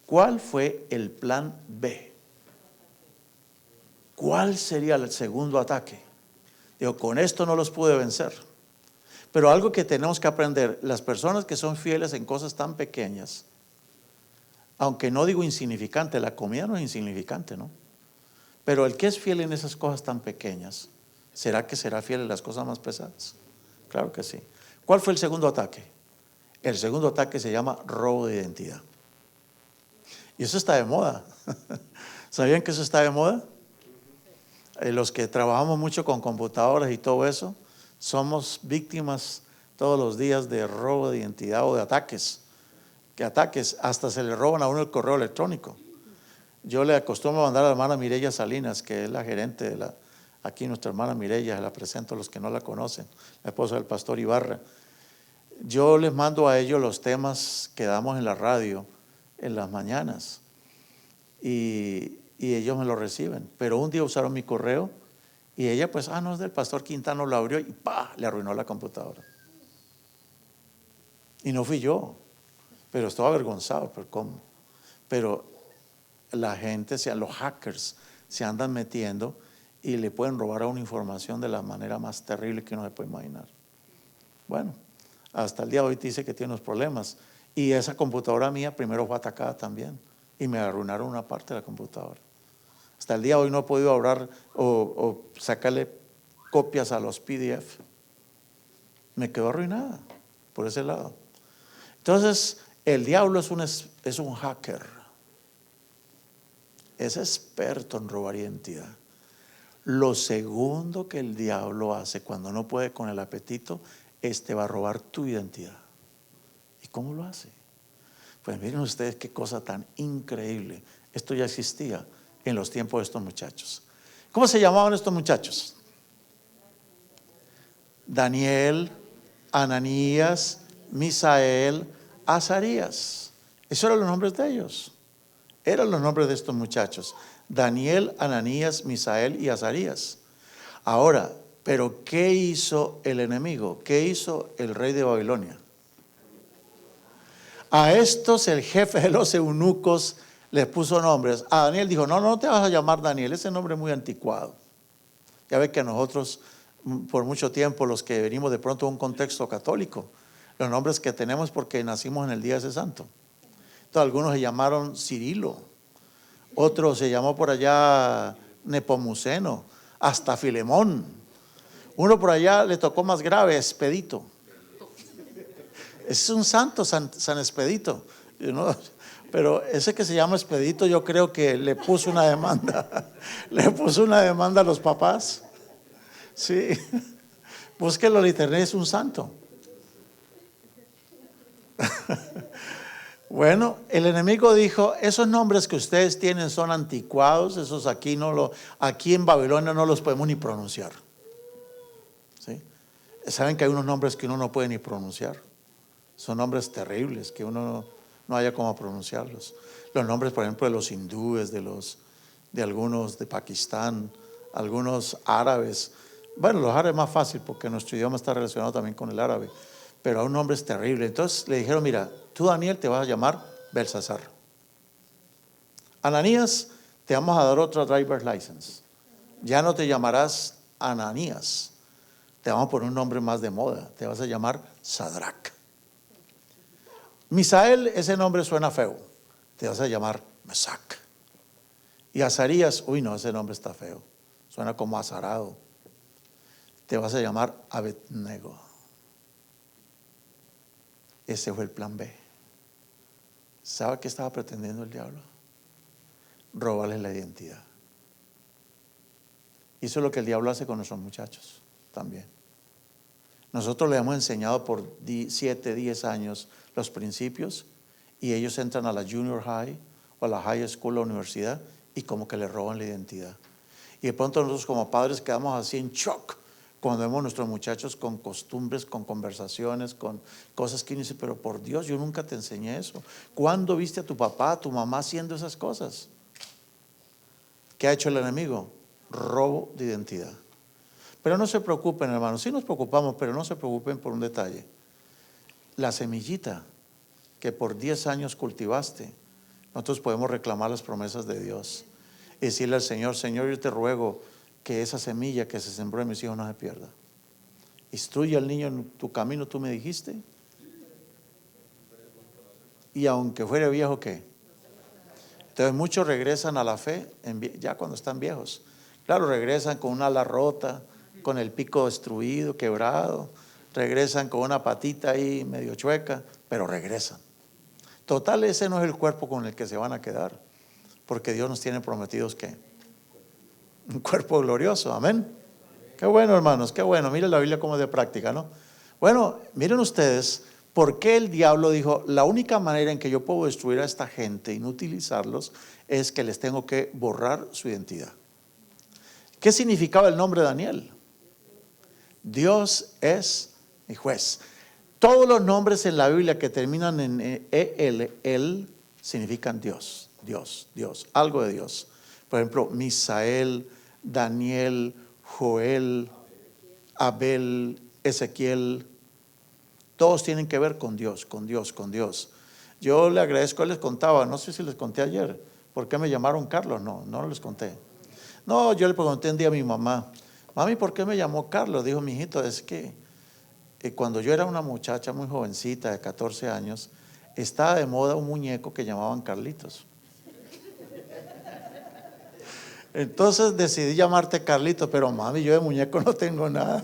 ¿Cuál fue el plan B? ¿Cuál sería el segundo ataque? Digo, con esto no los pude vencer. Pero algo que tenemos que aprender, las personas que son fieles en cosas tan pequeñas, aunque no digo insignificante, la comida no es insignificante, ¿no? Pero el que es fiel en esas cosas tan pequeñas, ¿será que será fiel en las cosas más pesadas? Claro que sí. ¿Cuál fue el segundo ataque? El segundo ataque se llama robo de identidad. Y eso está de moda. ¿Sabían que eso está de moda? Los que trabajamos mucho con computadoras y todo eso, somos víctimas todos los días de robo de identidad o de ataques. que ataques, hasta se le roban a uno el correo electrónico. Yo le acostumbro a mandar a la hermana Mireya Salinas, que es la gerente de aquí nuestra hermana Mireya, la presento a los que no la conocen, la esposa del pastor Ibarra. Yo les mando a ellos los temas que damos en la radio en las mañanas y ellos me lo reciben. Pero un día usaron mi correo y ella pues, no es del pastor Quintano, lo abrió y ¡pah! Le arruinó la computadora. Y no fui yo, pero estaba avergonzado, pero ¿cómo? Pero la gente, los hackers, se andan metiendo y le pueden robar a una información de la manera más terrible que uno se puede imaginar. Bueno, hasta el día de hoy dice que tiene unos problemas. Y esa computadora mía primero fue atacada también. Y me arruinaron una parte de la computadora. Hasta el día de hoy no he podido ahorrar o sacarle copias a los PDF. Me quedó arruinada por ese lado. Entonces, el diablo es un hacker. Es experto en robar identidad. Lo segundo que el diablo hace cuando no puede con el apetito es te va a robar tu identidad. ¿Y cómo lo hace? Pues miren ustedes qué cosa tan increíble. Esto ya existía en los tiempos de estos muchachos. ¿Cómo se llamaban estos muchachos? Daniel, Ananías, Misael, Azarías. Esos eran los nombres de ellos. Eran los nombres de estos muchachos. Daniel, Ananías, Misael y Azarías. Ahora, pero ¿qué hizo el enemigo? ¿Qué hizo el rey de Babilonia? A estos el jefe de los eunucos les puso nombres. A Daniel dijo, no te vas a llamar Daniel, ese nombre es muy anticuado. Ya ve que nosotros por mucho tiempo, los que venimos de pronto de un contexto católico, los nombres que tenemos porque nacimos en el día de ese santo. Entonces algunos se llamaron Cirilo, otro se llamó por allá Nepomuceno, hasta Filemón. Uno por allá le tocó más grave, Expedito. Es un santo, San Expedito, pero ese que se llama Expedito yo creo que le puso una demanda. Le puso una demanda a los papás. Sí, búsquelo en internet, es un santo. Bueno, el enemigo dijo, esos nombres que ustedes tienen son anticuados, esos aquí en Babilonia no los podemos ni pronunciar. ¿Sí? Saben que hay unos nombres que uno no puede ni pronunciar. Son nombres terribles que uno no haya cómo pronunciarlos. Los nombres, por ejemplo, de los hindúes, de algunos de Pakistán, algunos árabes. Bueno, los árabes es más fácil porque nuestro idioma está relacionado también con el árabe. Pero hay un nombre terrible. Entonces le dijeron, mira, tú Daniel te vas a llamar Belsasar. Ananías, te vamos a dar otra driver's license. Ya no te llamarás Ananías. Te vamos a poner un nombre más de moda. Te vas a llamar Sadrach. Misael, ese nombre suena feo. Te vas a llamar Mesac. Y Azarías, no, ese nombre está feo. Suena como azarado. Te vas a llamar Abednego. Ese fue el plan B. ¿Sabe qué estaba pretendiendo el diablo? Robarles la identidad. Y eso es lo que el diablo hace con nuestros muchachos también. Nosotros les hemos enseñado por 7, 10 años los principios y ellos entran a la junior high o a la high school, la universidad, y como que les roban la identidad. Y de pronto nosotros como padres quedamos así en shock cuando vemos a nuestros muchachos con costumbres, con conversaciones, con cosas que uno dice, pero por Dios, yo nunca te enseñé eso. ¿Cuándo viste a tu papá, a tu mamá haciendo esas cosas? ¿Qué ha hecho el enemigo? Robo de identidad. Pero no se preocupen, hermanos, sí nos preocupamos, pero no se preocupen por un detalle. La semillita que por 10 años cultivaste, nosotros podemos reclamar las promesas de Dios y decirle al Señor, Señor, yo te ruego que esa semilla que se sembró en mis hijos no se pierda. Instruye al niño en tu camino, tú me dijiste. Y aunque fuere viejo, ¿qué? Entonces muchos regresan a la fe ya cuando están viejos. Claro, regresan con una ala rota, con el pico destruido, quebrado. Regresan con una patita ahí medio chueca, pero regresan. Total, ese no es el cuerpo con el que se van a quedar, porque Dios nos tiene prometidos ¿qué? Un cuerpo glorioso, amén. Qué bueno, hermanos, qué bueno. Miren la Biblia como es de práctica, ¿no? Bueno, miren ustedes, ¿Por qué el diablo dijo, la única manera en que yo puedo destruir a esta gente y no utilizarlos es que les tengo que borrar su identidad? ¿Qué significaba el nombre de Daniel? Dios es mi juez. Todos los nombres en la Biblia que terminan en el significan Dios, Dios, Dios, algo de Dios. Por ejemplo, Misael, Daniel, Joel, Abel, Ezequiel, todos tienen que ver con Dios, con Dios, con Dios. Yo le agradezco, les contaba, no sé si les conté ayer, ¿por qué me llamaron Carlos? No les conté. No, yo le pregunté un día a mi mamá, mami, ¿por qué me llamó Carlos? Dijo, mi hijito, es que cuando yo era una muchacha muy jovencita de 14 años, estaba de moda un muñeco que llamaban Carlitos. Entonces decidí llamarte Carlitos, pero mami, yo de muñeco no tengo nada.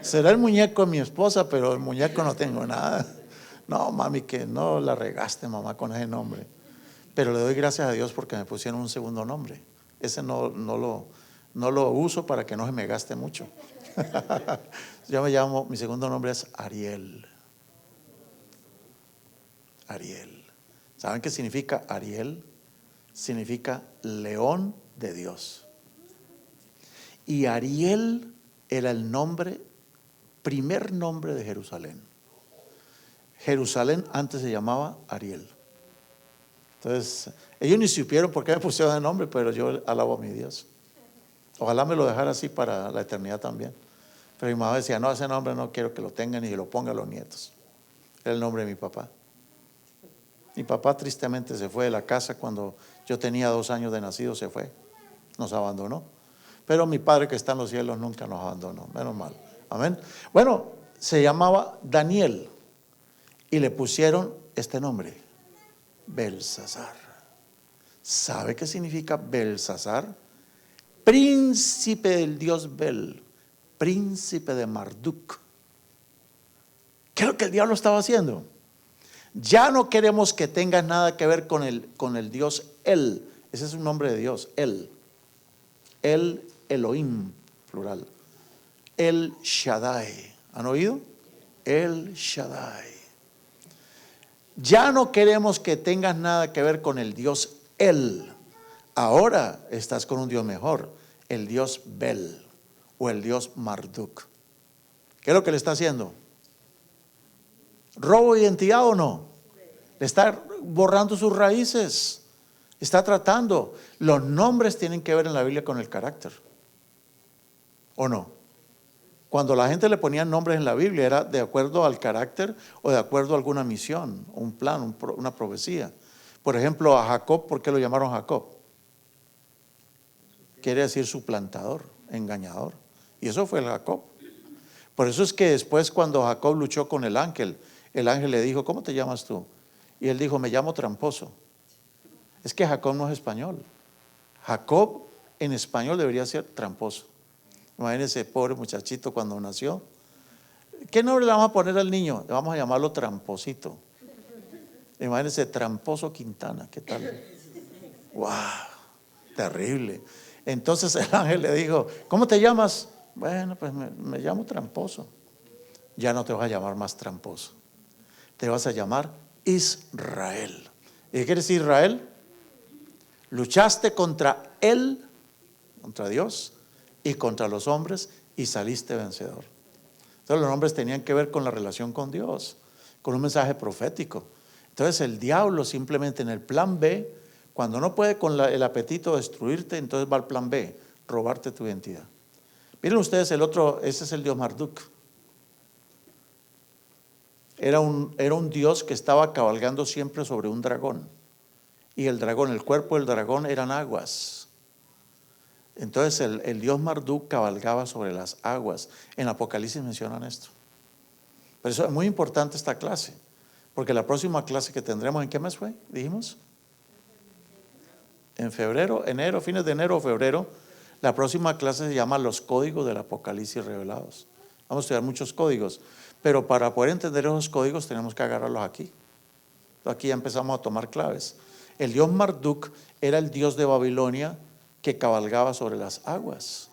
Será el muñeco de mi esposa, pero el muñeco no tengo nada. No, mami, que no la regaste, mamá, con ese nombre. Pero le doy gracias a Dios porque me pusieron un segundo nombre. Ese no lo uso para que no se me gaste mucho. Yo me llamo, mi segundo nombre es Ariel. Ariel. ¿Saben qué significa Ariel? Significa león de Dios. Y Ariel era el nombre, primer nombre de Jerusalén. Jerusalén antes se llamaba Ariel. Entonces, ellos ni supieron por qué me pusieron el nombre, pero yo alabo a mi Dios. Ojalá me lo dejara así para la eternidad también. Pero mi mamá decía, no, ese nombre no quiero que lo tengan ni que lo pongan los nietos. Era el nombre de mi papá. Mi papá tristemente se fue de la casa cuando yo tenía 2 años de nacido, se fue, nos abandonó. Pero mi Padre que está en los cielos nunca nos abandonó, menos mal. Amén. Bueno, se llamaba Daniel y le pusieron este nombre, Belsasar. ¿Sabe qué significa Belsasar? Príncipe del dios Bel, príncipe de Marduk. ¿Qué es lo que el diablo estaba haciendo? Ya no queremos que tengas nada que ver con el Dios El. Ese es un nombre de Dios, El. El Elohim, plural. El Shaddai. ¿Han oído? El Shaddai. Ya no queremos que tengas nada que ver con el Dios El. Ahora estás con un Dios mejor, el Dios Bel o el Dios Marduk. ¿Qué es lo que le está haciendo? ¿Robo de identidad o no? Le está borrando sus raíces. Está tratando. Los nombres tienen que ver en la Biblia con el carácter. ¿O no? Cuando la gente le ponía nombres en la Biblia era de acuerdo al carácter o de acuerdo a alguna misión, un plan, una profecía. Por ejemplo, a Jacob, ¿por qué lo llamaron Jacob? Quiere decir suplantador, engañador. Y eso fue el Jacob. Por eso es que después cuando Jacob luchó con el ángel le dijo, ¿cómo te llamas tú? Y él dijo, me llamo tramposo. Es que Jacob no es español. Jacob en español debería ser tramposo. Imagínense, pobre muchachito cuando nació. ¿Qué nombre le vamos a poner al niño? Le vamos a llamarlo Tramposito. Imagínense, Tramposo Quintana. ¿Qué tal? ¡Wow! Terrible. Entonces el ángel le dijo, ¿cómo te llamas? Bueno, pues me llamo Tramposo. Ya no te vas a llamar más Tramposo. Te vas a llamar Israel. ¿Y qué quiere decir Israel? Luchaste contra él, contra Dios y contra los hombres y saliste vencedor. Entonces los nombres tenían que ver con la relación con Dios, con un mensaje profético. Entonces el diablo simplemente en el plan B, cuando no puede con el apetito destruirte, entonces va al plan B, robarte tu identidad. Miren ustedes el otro, ese es el dios Marduk. Era un dios que estaba cabalgando siempre sobre un dragón. Y el dragón, el cuerpo del dragón eran aguas. Entonces el dios Marduk cabalgaba sobre las aguas. En Apocalipsis mencionan esto. Por eso es muy importante esta clase. Porque la próxima clase que tendremos, ¿en qué mes fue? Dijimos. En febrero, enero, fines de enero o febrero. La próxima clase se llama Los códigos del Apocalipsis revelados. Vamos a estudiar muchos códigos. Pero para poder entender esos códigos tenemos que agarrarlos aquí. Aquí ya empezamos a tomar claves. El dios Marduk era el dios de Babilonia que cabalgaba sobre las aguas.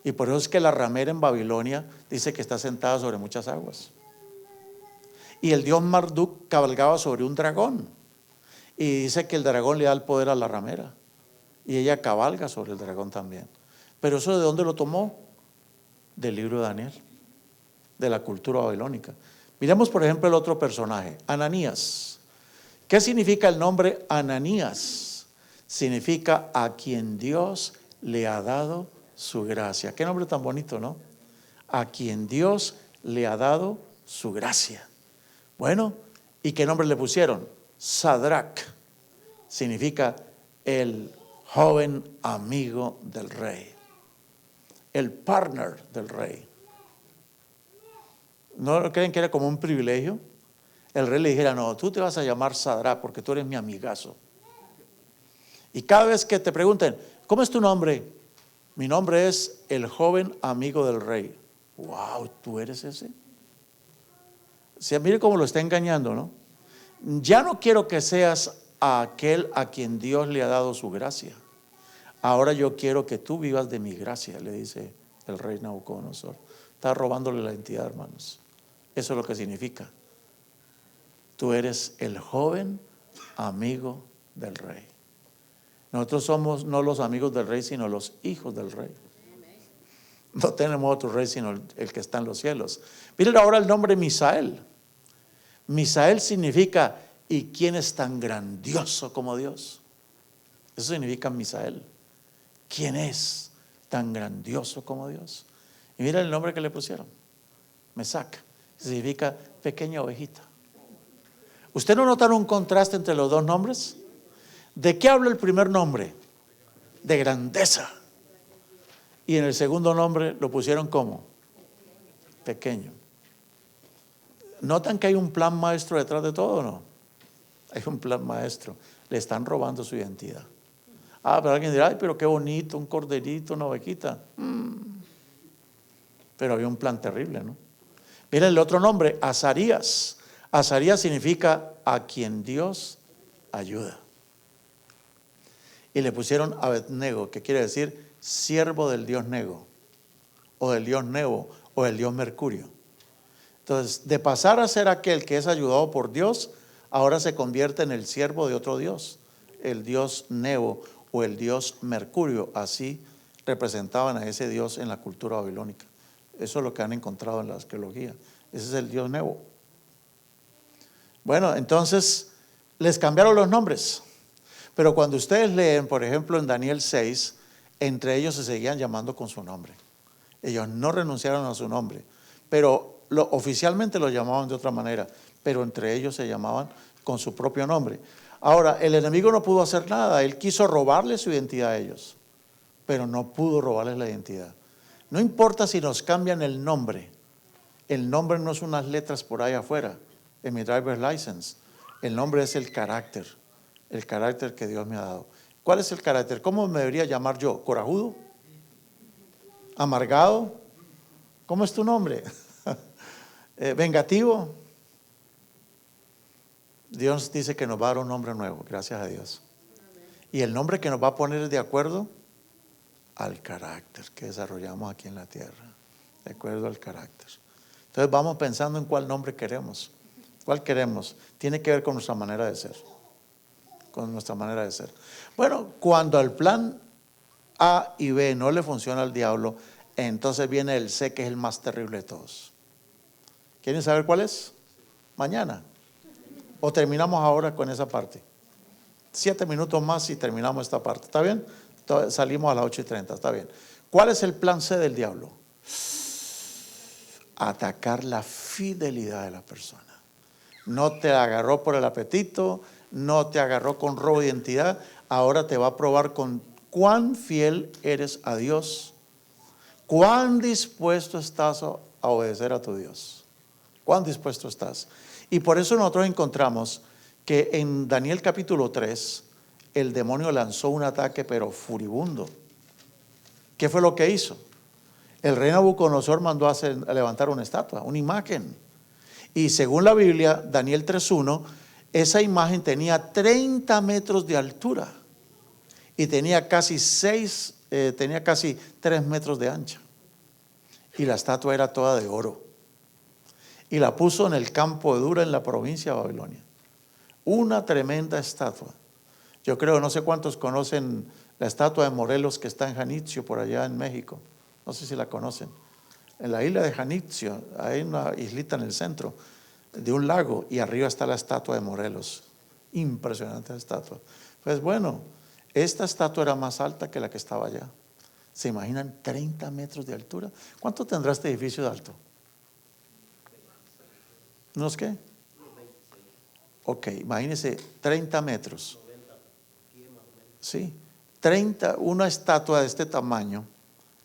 Y por eso es que la ramera en Babilonia dice que está sentada sobre muchas aguas. y el dios Marduk cabalgaba sobre un dragón. Y dice que el dragón le da el poder a la ramera. Y ella cabalga sobre el dragón también. Pero eso, ¿de dónde lo tomó? Del libro de Daniel, de la cultura babilónica. Miremos por ejemplo el otro personaje, Ananías. ¿Qué significa el nombre Ananías? Significa a quien Dios le ha dado su gracia. Qué nombre tan bonito, ¿no? A quien Dios le ha dado su gracia. Bueno, ¿y qué nombre le pusieron? Sadrach. Significa el joven amigo del rey, el partner del rey. ¿No creen que era como un privilegio? El rey le dijera, no, tú te vas a llamar Sadrach porque tú eres mi amigazo. Y cada vez que te pregunten, ¿cómo es tu nombre? Mi nombre es el joven amigo del rey. Wow, ¿tú eres ese? O sea, mire cómo lo está engañando, ¿no? Ya no quiero que seas aquel a quien Dios le ha dado su gracia. Ahora yo quiero que tú vivas de mi gracia, le dice el rey Nabucodonosor. Está robándole la identidad, hermanos. Eso es lo que significa. Tú eres el joven amigo del rey. Nosotros somos no los amigos del rey, sino los hijos del rey. No tenemos otro rey sino el que está en los cielos. Miren ahora el nombre Misael. Misael significa, ¿y quién es tan grandioso como Dios? Eso significa Misael. ¿Quién es tan grandioso como Dios? Y mira el nombre que le pusieron, Mesac, significa pequeña ovejita. ¿Usted no notaron un contraste entre los dos nombres? ¿De qué habla el primer nombre? De grandeza. Y en el segundo nombre lo pusieron como pequeño. ¿Notan que hay un plan maestro detrás de todo o no? Hay un plan maestro. Le están robando su identidad. Pero alguien dirá, ay, pero qué bonito, un corderito, una ovejita. Pero había un plan terrible, ¿no? Mira el otro nombre, Azarías. Azarías significa a quien Dios ayuda. Y le pusieron Abednego, que quiere decir siervo del dios Nego, o del dios Nebo, o del dios Mercurio. Entonces, de pasar a ser aquel que es ayudado por Dios, ahora se convierte en el siervo de otro dios, el dios Nebo o el dios Mercurio. Así representaban a ese dios en la cultura babilónica. Eso es lo que han encontrado en la arqueología. Ese es el dios Nebo. Bueno, entonces les cambiaron los nombres. Pero cuando ustedes leen, por ejemplo, en Daniel 6, entre ellos se seguían llamando con su nombre. Ellos no renunciaron a su nombre, pero oficialmente lo llamaban de otra manera, pero entre ellos se llamaban con su propio nombre. Ahora, el enemigo no pudo hacer nada. Él quiso robarle su identidad a ellos, pero no pudo robarles la identidad. No importa si nos cambian el nombre no es unas letras por ahí afuera en mi driver's license. El nombre es el carácter que Dios me ha dado. ¿Cuál es el carácter? ¿Cómo me debería llamar yo? ¿Corajudo? ¿Amargado? ¿Cómo es tu nombre? ¿Vengativo? Dios dice que nos va a dar un nombre nuevo, gracias a Dios. Y el nombre que nos va a poner es de acuerdo al carácter que desarrollamos aquí en la tierra. De acuerdo al carácter. Entonces vamos pensando en cuál nombre queremos. ¿Cuál queremos? Tiene que ver con nuestra manera de ser. Con nuestra manera de ser. Bueno, cuando el plan A y B no le funciona al diablo, entonces viene el C, que es el más terrible de todos. ¿Quieren saber cuál es? Mañana. O terminamos ahora con esa parte. 7 minutos más y terminamos esta parte. ¿Está bien? Salimos a las 8:30. Está bien. ¿Cuál es el plan C del diablo? Atacar la fidelidad de la persona. No te agarró por el apetito, no te agarró con robo de identidad, ahora te va a probar con cuán fiel eres a Dios, cuán dispuesto estás a obedecer a tu Dios, cuán dispuesto estás. Y por eso nosotros encontramos que en Daniel capítulo 3, el demonio lanzó un ataque pero furibundo. ¿Qué fue lo que hizo? El rey Nabucodonosor mandó a levantar una estatua, una imagen. Y según la Biblia, Daniel 3:1, esa imagen tenía 30 metros de altura y tenía casi 3 metros de ancha. Y la estatua era toda de oro. y la puso en el campo de Dura, en la provincia de Babilonia. Una tremenda estatua. Yo creo, no sé cuántos conocen la estatua de Morelos que está en Janitzio, por allá en México. No sé si la conocen. En la isla de Janitzio, hay una islita en el centro de un lago y arriba está la estatua de Morelos. Impresionante estatua. Pues bueno, esta estatua era más alta que la que estaba allá. ¿Se imaginan 30 metros de altura? ¿Cuánto tendrá este edificio de alto? ¿Unos qué? Ok, imagínense 30 metros. Sí, 30, una estatua de este tamaño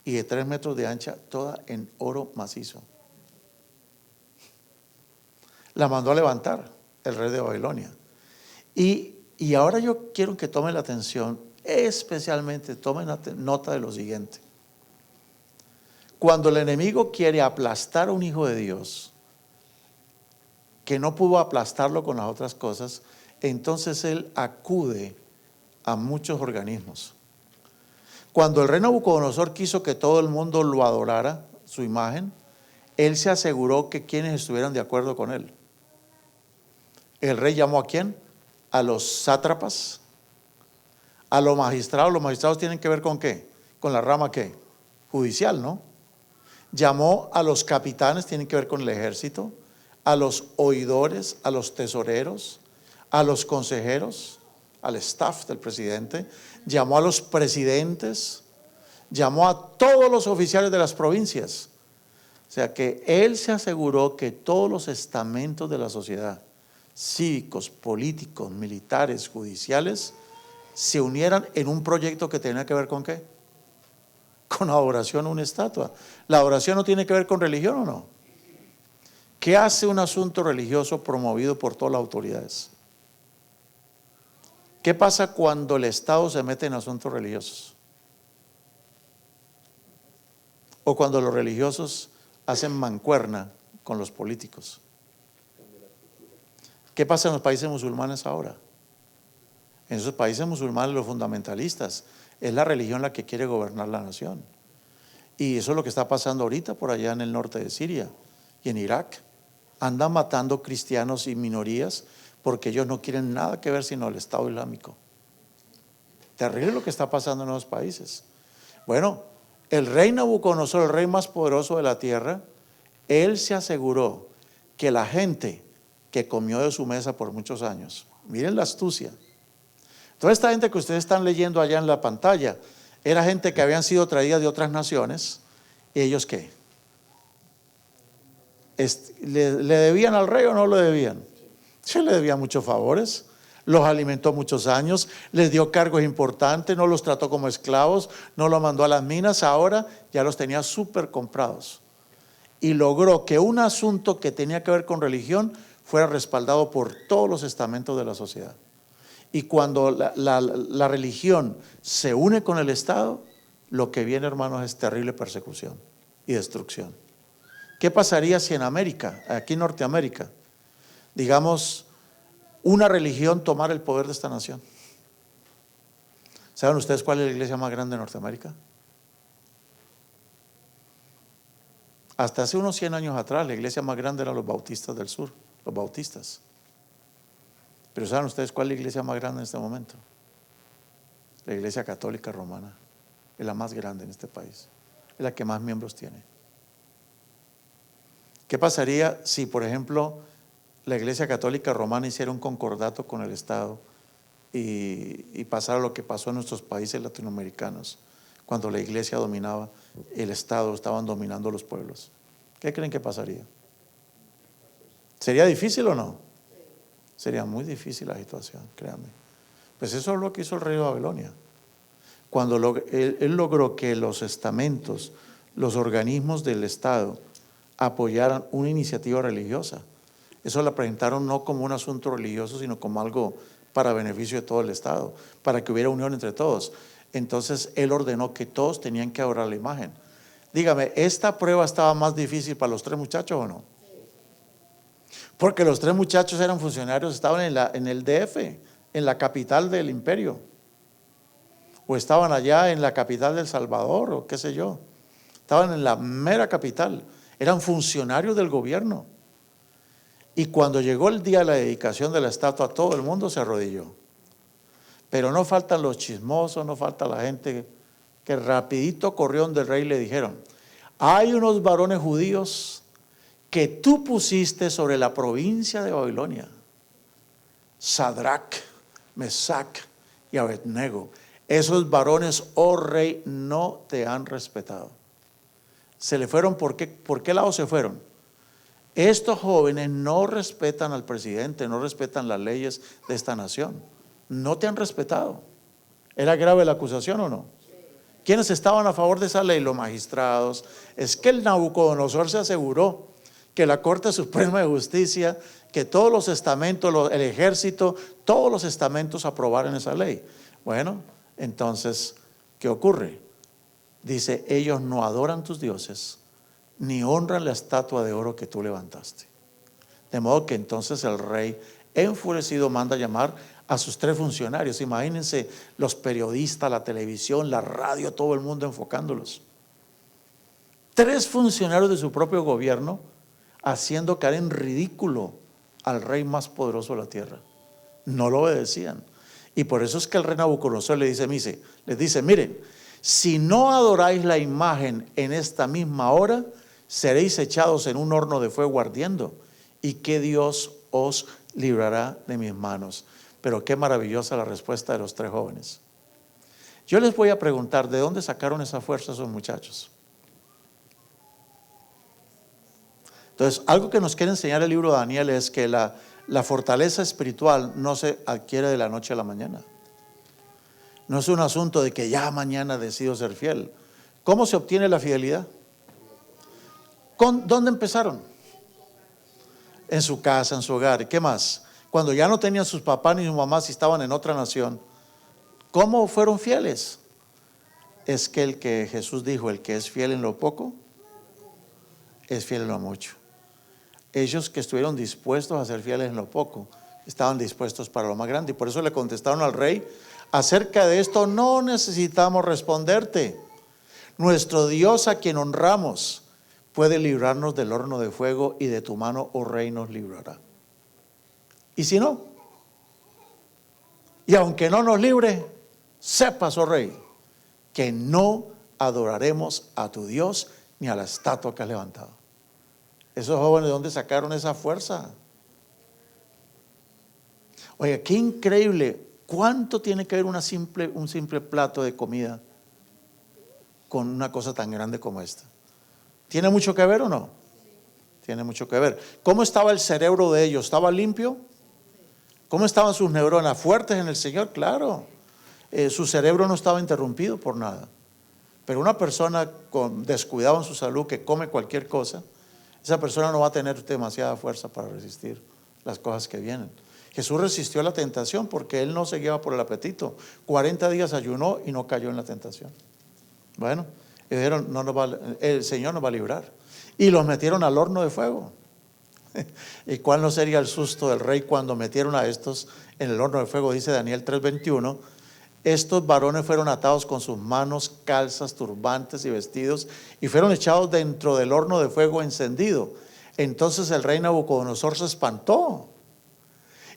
y de 3 metros de ancha, toda en oro macizo. La mandó a levantar el rey de Babilonia. Y ahora yo quiero que tomen la atención, especialmente tomen nota de lo siguiente. Cuando el enemigo quiere aplastar a un hijo de Dios, que no pudo aplastarlo con las otras cosas, entonces él acude a muchos organismos. Cuando el rey Nabucodonosor quiso que todo el mundo lo adorara, su imagen, él se aseguró que quienes estuvieran de acuerdo con él. El rey llamó ¿a quién? A los sátrapas, a los magistrados. Los magistrados tienen que ver ¿con qué? Con la rama ¿qué? Judicial, ¿no? Llamó a los capitanes, tienen que ver con el ejército, a los oidores, a los tesoreros, a los consejeros, al staff del presidente, llamó a los presidentes, llamó a todos los oficiales de las provincias. O sea que él se aseguró que todos los estamentos de la sociedad, cívicos, políticos, militares, judiciales, se unieran en un proyecto que tenía que ver ¿con qué? Con adoración a una estatua. ¿La adoración no tiene que ver con religión o no? ¿Qué hace un asunto religioso promovido por todas las autoridades? ¿Qué pasa cuando el Estado se mete en asuntos religiosos? O cuando los religiosos hacen mancuerna con los políticos. ¿Qué pasa en los países musulmanes ahora? En esos países musulmanes los fundamentalistas, es la religión la que quiere gobernar la nación. Y eso es lo que está pasando ahorita por allá en el norte de Siria y en Irak. Andan matando cristianos y minorías porque ellos no quieren nada que ver sino el Estado Islámico. Terrible lo que está pasando en esos países. Bueno, el rey Nabucodonosor, el rey más poderoso de la tierra, él se aseguró que la gente que comió de su mesa por muchos años, miren la astucia. Toda esta gente que ustedes están leyendo allá en la pantalla, era gente que habían sido traída de otras naciones. ¿Y ellos qué? ¿Le debían al rey o no le debían? Sí, le debían muchos favores. Los alimentó muchos años, les dio cargos importantes, no los trató como esclavos, no los mandó a las minas, ahora ya los tenía súper comprados. Y logró que un asunto que tenía que ver con religión fuera respaldado por todos los estamentos de la sociedad. Y cuando la religión se une con el Estado, lo que viene, hermanos, es terrible persecución y destrucción. ¿Qué pasaría si en América, aquí en Norteamérica, digamos, una religión tomara el poder de esta nación? ¿Saben ustedes cuál es la iglesia más grande de Norteamérica? Hasta hace unos 100 años atrás, la iglesia más grande eran los bautistas del sur, los bautistas. Pero ¿saben ustedes cuál es la iglesia más grande en este momento? La Iglesia Católica Romana. Es la más grande en este país. Es la que más miembros tiene. ¿Qué pasaría si, por ejemplo, la Iglesia Católica Romana hiciera un concordato con el Estado y pasara lo que pasó en nuestros países latinoamericanos? Cuando la Iglesia dominaba el Estado, estaban dominando los pueblos. ¿Qué creen que pasaría? ¿Sería difícil o no? Sería muy difícil la situación, créanme. Pues eso es lo que hizo el rey de Babilonia. Cuando él logró que los estamentos, los organismos del Estado apoyaran una iniciativa religiosa. Eso la presentaron no como un asunto religioso, sino como algo para beneficio de todo el Estado, para que hubiera unión entre todos. Entonces él ordenó que todos tenían que adorar la imagen. Dígame, ¿esta prueba estaba más difícil para los 3 muchachos o no? Porque los 3 muchachos eran funcionarios, estaban en el DF, en la capital del imperio. O estaban allá en la capital del Salvador, o qué sé yo. Estaban en la mera capital. Eran funcionarios del gobierno. Y cuando llegó el día de la dedicación de la estatua, todo el mundo se arrodilló. Pero no faltan los chismosos, no falta la gente que rapidito corrió donde el rey y le dijeron: hay unos varones judíos que tú pusiste sobre la provincia de Babilonia, Sadrach, Mesach y Abednego. Esos varones, oh rey, no te han respetado. Se le fueron, ¿por qué lado se fueron? Estos jóvenes no respetan al presidente, no respetan las leyes de esta nación. No te han respetado. ¿Era grave la acusación o no? ¿Quiénes estaban a favor de esa ley? Los magistrados. Es que el Nabucodonosor se aseguró que la Corte Suprema de Justicia, que todos los estamentos, el ejército, todos los estamentos aprobaran esa ley. Bueno, entonces, ¿qué ocurre? Dice: ellos no adoran tus dioses, ni honran la estatua de oro que tú levantaste. De modo que entonces el rey, enfurecido, manda llamar a sus 3 funcionarios. Imagínense los periodistas, la televisión, la radio, todo el mundo enfocándolos. 3 funcionarios de su propio gobierno haciendo caer en ridículo al rey más poderoso de la tierra. No lo obedecían. Y por eso es que el rey Nabucodonosor les dice: miren, si no adoráis la imagen en esta misma hora, seréis echados en un horno de fuego ardiendo, y que Dios os librará de mis manos. Pero qué maravillosa la respuesta de los 3 jóvenes. Yo les voy a preguntar: ¿de dónde sacaron esa fuerza esos muchachos? Entonces, algo que nos quiere enseñar el libro de Daniel es que la fortaleza espiritual no se adquiere de la noche a la mañana. No es un asunto de que ya mañana decido ser fiel. ¿Cómo se obtiene la fidelidad? ¿Dónde empezaron? En su casa, en su hogar. ¿Qué más? Cuando ya no tenían sus papás ni sus mamás y estaban en otra nación, ¿cómo fueron fieles? Es que el que Jesús dijo: el que es fiel en lo poco, es fiel en lo mucho. Ellos que estuvieron dispuestos a ser fieles en lo poco, estaban dispuestos para lo más grande. Y por eso le contestaron al rey: acerca de esto no necesitamos responderte. Nuestro Dios, a quien honramos, puede librarnos del horno de fuego, y de tu mano, oh rey, nos librará. ¿Y si no? Y aunque no nos libre, sepas, oh rey, que no adoraremos a tu Dios ni a la estatua que has levantado. Esos jóvenes, ¿de dónde sacaron esa fuerza? Oiga, qué increíble. ¿Cuánto tiene que ver un simple plato de comida con una cosa tan grande como esta? ¿Tiene mucho que ver o no? Tiene mucho que ver. ¿Cómo estaba el cerebro de ellos? ¿Estaba limpio? ¿Cómo estaban sus neuronas? ¿Fuertes en el Señor? Claro. Su cerebro no estaba interrumpido por nada. Pero una persona descuidada en su salud, que come cualquier cosa, esa persona no va a tener demasiada fuerza para resistir las cosas que vienen. Jesús resistió la tentación porque Él no se guiaba por el apetito. 40 días ayunó y no cayó en la tentación. Bueno, y dijeron: el Señor nos va a librar. Y los metieron al horno de fuego. ¿Y cuál no sería el susto del rey cuando metieron a estos en el horno de fuego? Dice Daniel 3:21: estos varones fueron atados con sus manos, calzas, turbantes y vestidos, y fueron echados dentro del horno de fuego encendido. Entonces el rey Nabucodonosor se espantó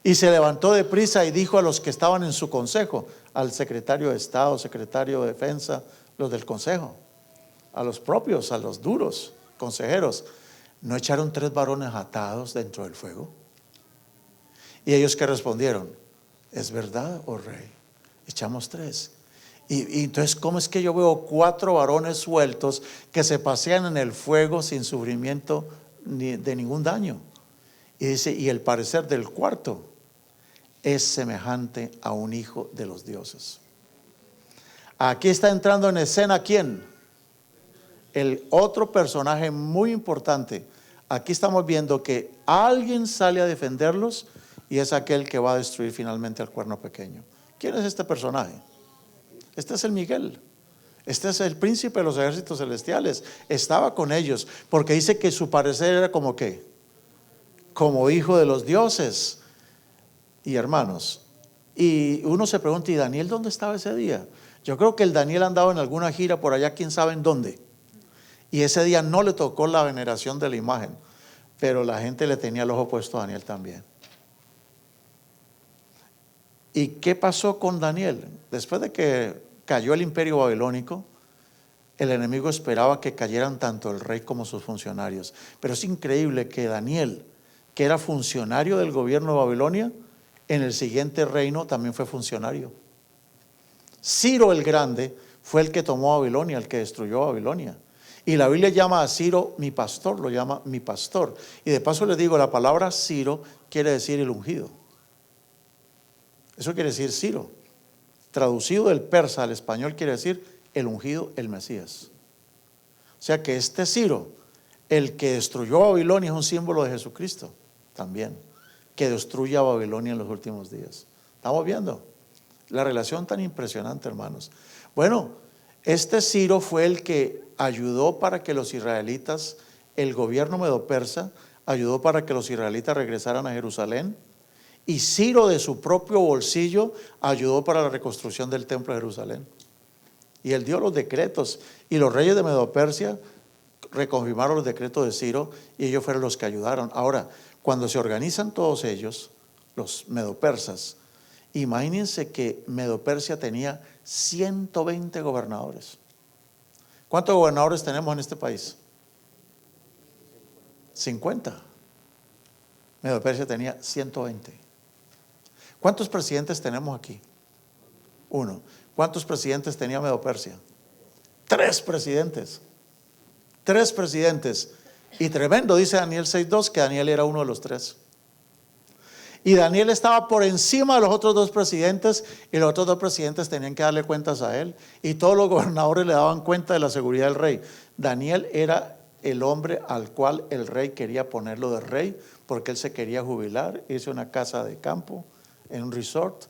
y se levantó de prisa y dijo a los que estaban en su consejo, al secretario de Estado, secretario de Defensa, los del consejo, a los propios, a los duros consejeros: ¿no echaron 3 varones atados dentro del fuego? Y ellos que respondieron: es verdad, oh rey, echamos 3. Y entonces, ¿cómo es que yo veo 4 varones sueltos que se pasean en el fuego sin sufrimiento de ningún daño? Y dice: y el parecer del cuarto es semejante a un hijo de los dioses. Aquí está entrando en escena ¿quién? El otro personaje muy importante. Aquí estamos viendo que alguien sale a defenderlos, y es aquel que va a destruir finalmente al cuerno pequeño. ¿Quién es este personaje? Este es el Miguel. Este es el príncipe de los ejércitos celestiales. Estaba con ellos porque dice que su parecer era como ¿qué? Como hijo de los dioses. Y hermanos, y uno se pregunta: ¿y Daniel dónde estaba ese día? Yo creo que el Daniel andaba en alguna gira por allá, quién sabe en dónde. Y ese día no le tocó la veneración de la imagen. pero la gente le tenía el ojo puesto a Daniel también. ¿Y qué pasó con Daniel? Después de que cayó el imperio babilónico, el enemigo esperaba que cayeran tanto el rey como sus funcionarios. Pero es increíble que Daniel, que era funcionario del gobierno de Babilonia, en el siguiente reino también fue funcionario. Ciro el Grande fue el que tomó Babilonia, el que destruyó Babilonia. Y la Biblia llama a Ciro mi pastor, lo llama mi pastor. Y de paso les digo, la palabra Ciro quiere decir el ungido. Eso quiere decir Ciro. Traducido del persa al español quiere decir el ungido, el Mesías. O sea que este Ciro, el que destruyó Babilonia, es un símbolo de Jesucristo también, que destruye a Babilonia en los últimos días. ¿Estamos viendo? La relación tan impresionante, hermanos. Bueno, este Ciro fue el que ayudó para que los israelitas, el gobierno medo-persa, ayudó para que los israelitas regresaran a Jerusalén. Y Ciro de su propio bolsillo ayudó para la reconstrucción del templo de Jerusalén. Y él dio los decretos. Y los reyes de Medo-Persia reconfirmaron los decretos de Ciro y ellos fueron los que ayudaron. Ahora, cuando se organizan todos ellos, los medo-persas, imagínense que Medo-Persia tenía 120 gobernadores. ¿Cuántos gobernadores tenemos en este país? 50. Medo-Persia tenía 120. ¿Cuántos presidentes tenemos aquí? 1. ¿Cuántos presidentes tenía Medo-Persia? 3 presidentes. 3 presidentes. Y tremendo, dice Daniel 6:2, que Daniel era uno de los 3. Y Daniel estaba por encima de los otros 2 presidentes, y los otros 2 presidentes tenían que darle cuentas a él, y todos los gobernadores le daban cuenta de la seguridad del rey. Daniel era el hombre al cual el rey quería ponerlo de rey, porque él se quería jubilar, irse a una casa de campo, en un resort,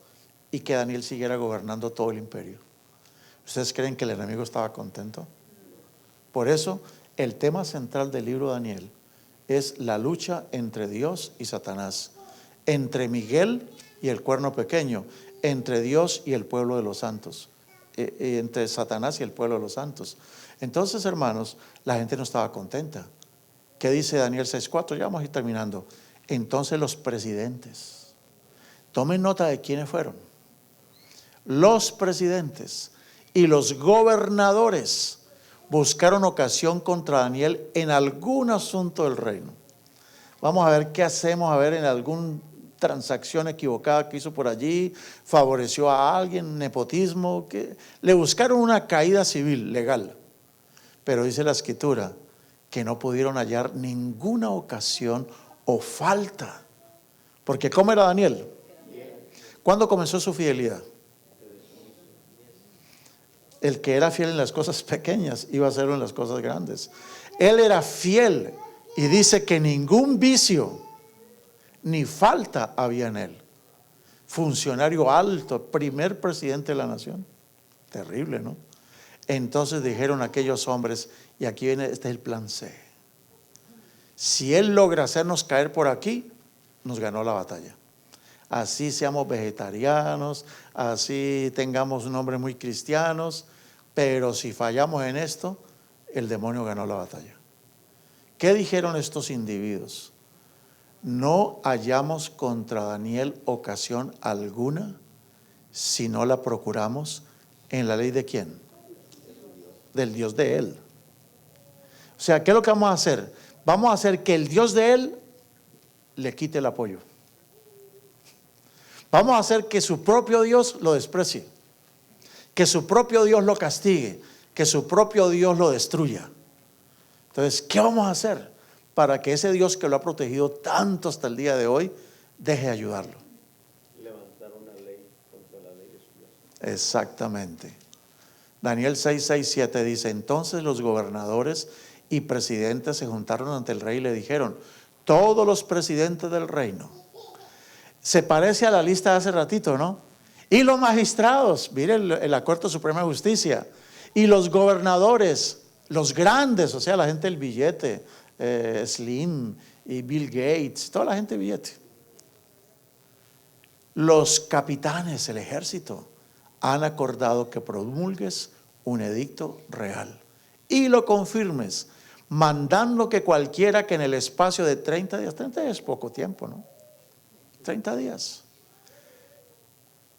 y que Daniel siguiera gobernando todo el imperio. ¿Ustedes creen que el enemigo estaba contento? Por eso, el tema central del libro de Daniel es la lucha entre Dios y Satanás, entre Miguel y el cuerno pequeño, entre Dios y el pueblo de los santos, entre Satanás y el pueblo de los santos. Entonces, hermanos, la gente no estaba contenta. ¿Qué dice Daniel 6:4? Ya vamos a ir terminando. Entonces los presidentes, tomen nota de quiénes fueron. Los presidentes y los gobernadores buscaron ocasión contra Daniel en algún asunto del reino. Vamos a ver qué hacemos, a ver en alguna transacción equivocada que hizo por allí, favoreció a alguien, nepotismo, que le buscaron una caída civil, legal. Pero dice la escritura que no pudieron hallar ninguna ocasión o falta. Porque ¿cómo era Daniel? ¿Cuándo comenzó su fidelidad? El que era fiel en las cosas pequeñas iba a serlo en las cosas grandes. Él era fiel y dice que ningún vicio ni falta había en él. Funcionario alto, primer presidente de la nación. Terrible, ¿no? Entonces dijeron aquellos hombres, y aquí viene, este es el plan C. Si él logra hacernos caer por aquí, nos ganó la batalla. Así seamos vegetarianos, así tengamos nombres muy cristianos, pero si fallamos en esto, el demonio ganó la batalla. ¿Qué dijeron estos individuos? No hallamos contra Daniel ocasión alguna si no la procuramos en la ley de ¿quién? Del Dios de él. O sea, ¿qué es lo que vamos a hacer? Vamos a hacer que el Dios de él le quite el apoyo. Vamos a hacer que su propio Dios lo desprecie, que su propio Dios lo castigue, que su propio Dios lo destruya. Entonces, ¿qué vamos a hacer para que ese Dios que lo ha protegido tanto hasta el día de hoy deje de ayudarlo? Levantar una ley contra la ley de su Dios. Exactamente. Daniel 6:7 dice, entonces los gobernadores y presidentes se juntaron ante el rey y le dijeron, todos los presidentes del reino. Se parece a la lista de hace ratito, ¿no? Y los magistrados, miren la Corte Suprema de Justicia, y los gobernadores, los grandes, o sea, la gente del billete, Slim y Bill Gates, toda la gente del billete. Los capitanes, el ejército, han acordado que promulgues un edicto real y lo confirmes, mandando que cualquiera que en el espacio de 30 días, 30 días es poco tiempo, ¿no? 30 días,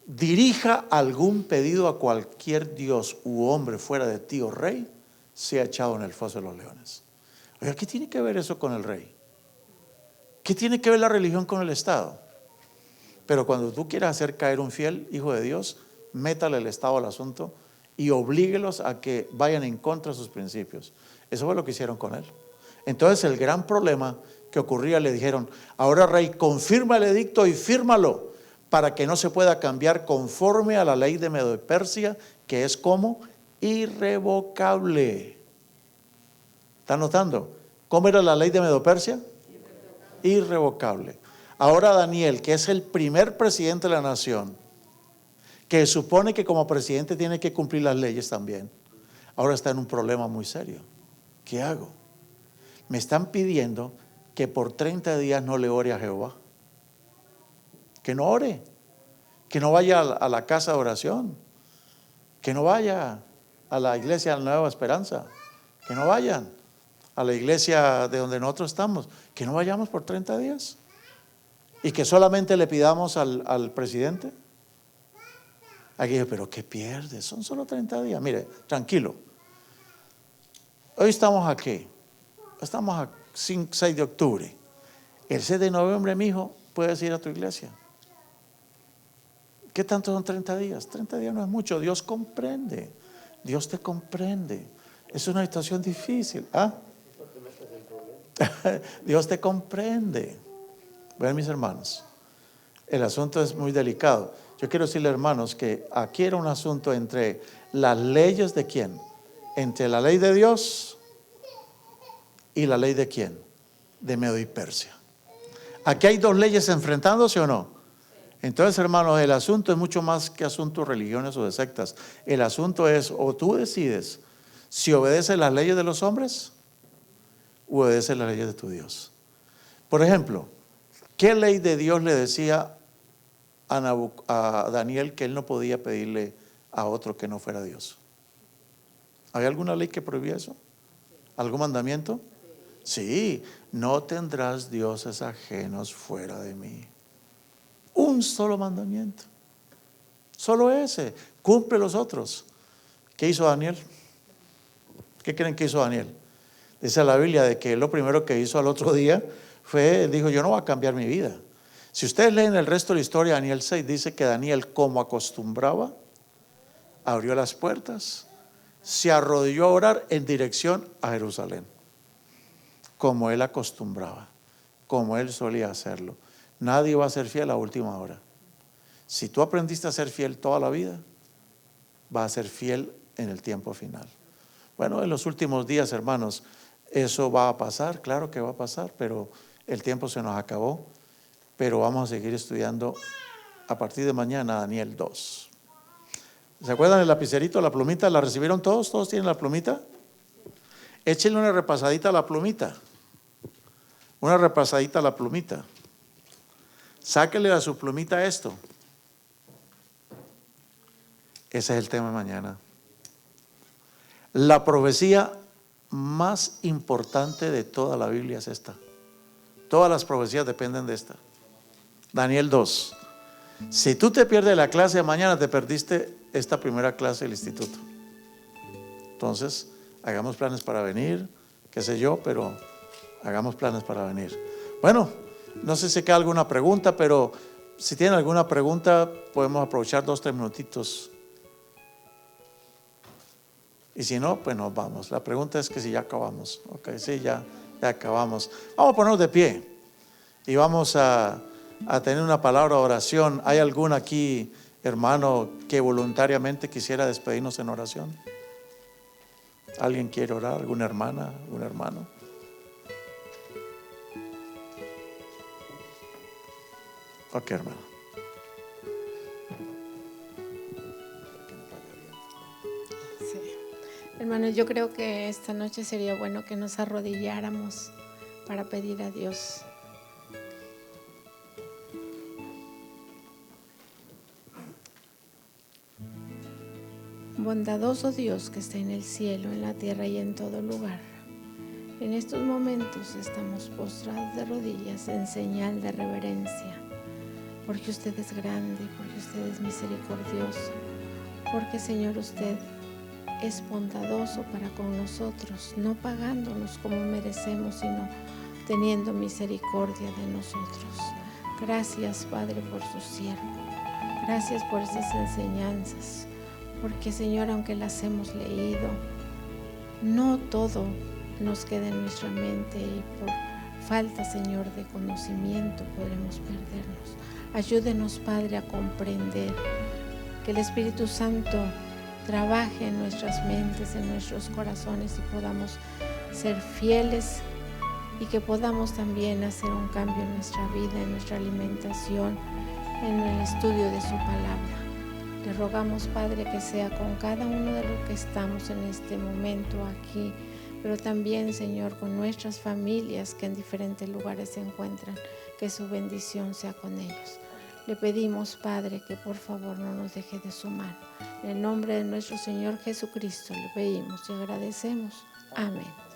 dirija algún pedido a cualquier dios u hombre fuera de ti, oh rey, sea echado en el foso de los leones. Oiga, ¿qué tiene que ver eso con el rey? ¿Qué tiene que ver la religión con el Estado? Pero cuando tú quieras hacer caer un fiel hijo de Dios, métale el Estado al asunto y oblíguelos a que vayan en contra de sus principios. Eso fue lo que hicieron con él. Entonces el gran problema que ocurría, le dijeron: ahora rey, confirma el edicto y fírmalo para que no se pueda cambiar conforme a la ley de Medo y Persia, que es como irrevocable. ¿Están notando? ¿Cómo era la ley de Medo Persia? Irrevocable. Ahora Daniel, que es el primer presidente de la nación, que supone que como presidente tiene que cumplir las leyes también, ahora está en un problema muy serio. ¿Qué hago? Me están pidiendo que por 30 días no le ore a Jehová, que no ore, que no vaya a la casa de oración, que no vaya a la iglesia de la Nueva Esperanza, que no vayan a la iglesia de donde nosotros estamos, que no vayamos por 30 días y que solamente le pidamos al presidente. Aquí dije, pero ¿qué pierde? Son solo 30 días. Mire, tranquilo. Hoy estamos aquí. Estamos a 6 de octubre. El 6 de noviembre, mi hijo, puedes ir a tu iglesia. ¿Qué tanto son 30 días? 30 días no es mucho. Dios comprende. Dios te comprende. Es una situación difícil. ¿Ah? Dios te comprende. Vean, mis hermanos, el asunto es muy delicado. Yo quiero decirle, hermanos, que aquí era un asunto entre las leyes de quién, entre la ley de Dios y la ley de quién, de Medo y Persia. Aquí hay dos leyes enfrentándose, ¿o no? Entonces, hermanos, el asunto es mucho más que asunto de religiones o de sectas. El asunto es, o tú decides si obedeces las leyes de los hombres o obedeces las leyes de tu Dios. Por ejemplo, ¿qué ley de Dios le decía a Daniel que él no podía pedirle a otro que no fuera Dios? ¿Hay alguna ley que prohibía eso? ¿Algún mandamiento? Sí, no tendrás dioses ajenos fuera de mí. Un solo mandamiento, solo ese, cumple los otros. ¿Qué hizo Daniel? ¿Qué creen que hizo Daniel? Dice la Biblia de que lo primero que hizo al otro día fue, dijo, yo no voy a cambiar mi vida. Si ustedes leen el resto de la historia, Daniel 6 dice que Daniel, como acostumbraba, abrió las puertas, se arrodilló a orar en dirección a Jerusalén, como él acostumbraba, como él solía hacerlo. Nadie va a ser fiel a última hora. Si tú aprendiste a ser fiel toda la vida, vas a ser fiel en el tiempo final. Bueno, en los últimos días, hermanos, eso va a pasar, claro que va a pasar, pero el tiempo se nos acabó. Pero vamos a seguir estudiando a partir de mañana Daniel 2. ¿Se acuerdan el lapicerito, la plumita? ¿La recibieron todos? ¿Todos tienen la plumita? Échenle una repasadita a la plumita. Una repasadita a la plumita. Sáquenle a su plumita esto. Ese es el tema de mañana. La profecía más importante de toda la Biblia es esta. Todas las profecías dependen de esta. Daniel 2. Si tú te pierdes la clase de mañana, te perdiste esta primera clase del instituto. Entonces, hagamos planes para venir, qué sé yo, pero hagamos planes para venir. Bueno, no sé si queda alguna pregunta, pero si tienen alguna pregunta, podemos aprovechar 2-3 minutitos. Y si no, pues nos vamos. La pregunta es que si ya acabamos. Ok, sí, ya acabamos. Vamos a ponernos de pie y vamos a tener una palabra de oración. ¿Hay algún aquí, hermano, que voluntariamente quisiera despedirnos en oración? ¿Alguien quiere orar? ¿Alguna hermana? ¿Algún hermano? Ok, hermano. Sí. Hermanos, yo creo que esta noche sería bueno que nos arrodilláramos para pedir a Dios. Bondadoso Dios que está en el cielo, en la tierra y en todo lugar. En estos momentos estamos postrados de rodillas en señal de reverencia, porque usted es grande, porque usted es misericordioso, porque Señor usted es bondadoso para con nosotros, no pagándonos como merecemos, sino teniendo misericordia de nosotros. Gracias, Padre, por su siervo. Gracias por estas enseñanzas, porque Señor, aunque las hemos leído, no todo nos queda en nuestra mente y por falta, Señor, de conocimiento podremos perdernos. Ayúdenos, Padre, a comprender, que el Espíritu Santo trabaje en nuestras mentes, en nuestros corazones y podamos ser fieles y que podamos también hacer un cambio en nuestra vida, en nuestra alimentación, en el estudio de su palabra. Le rogamos, Padre, que sea con cada uno de los que estamos en este momento aquí, pero también, Señor, con nuestras familias que en diferentes lugares se encuentran, que su bendición sea con ellos. Le pedimos, Padre, que por favor no nos deje de su mano. En el nombre de nuestro Señor Jesucristo le pedimos y agradecemos. Amén.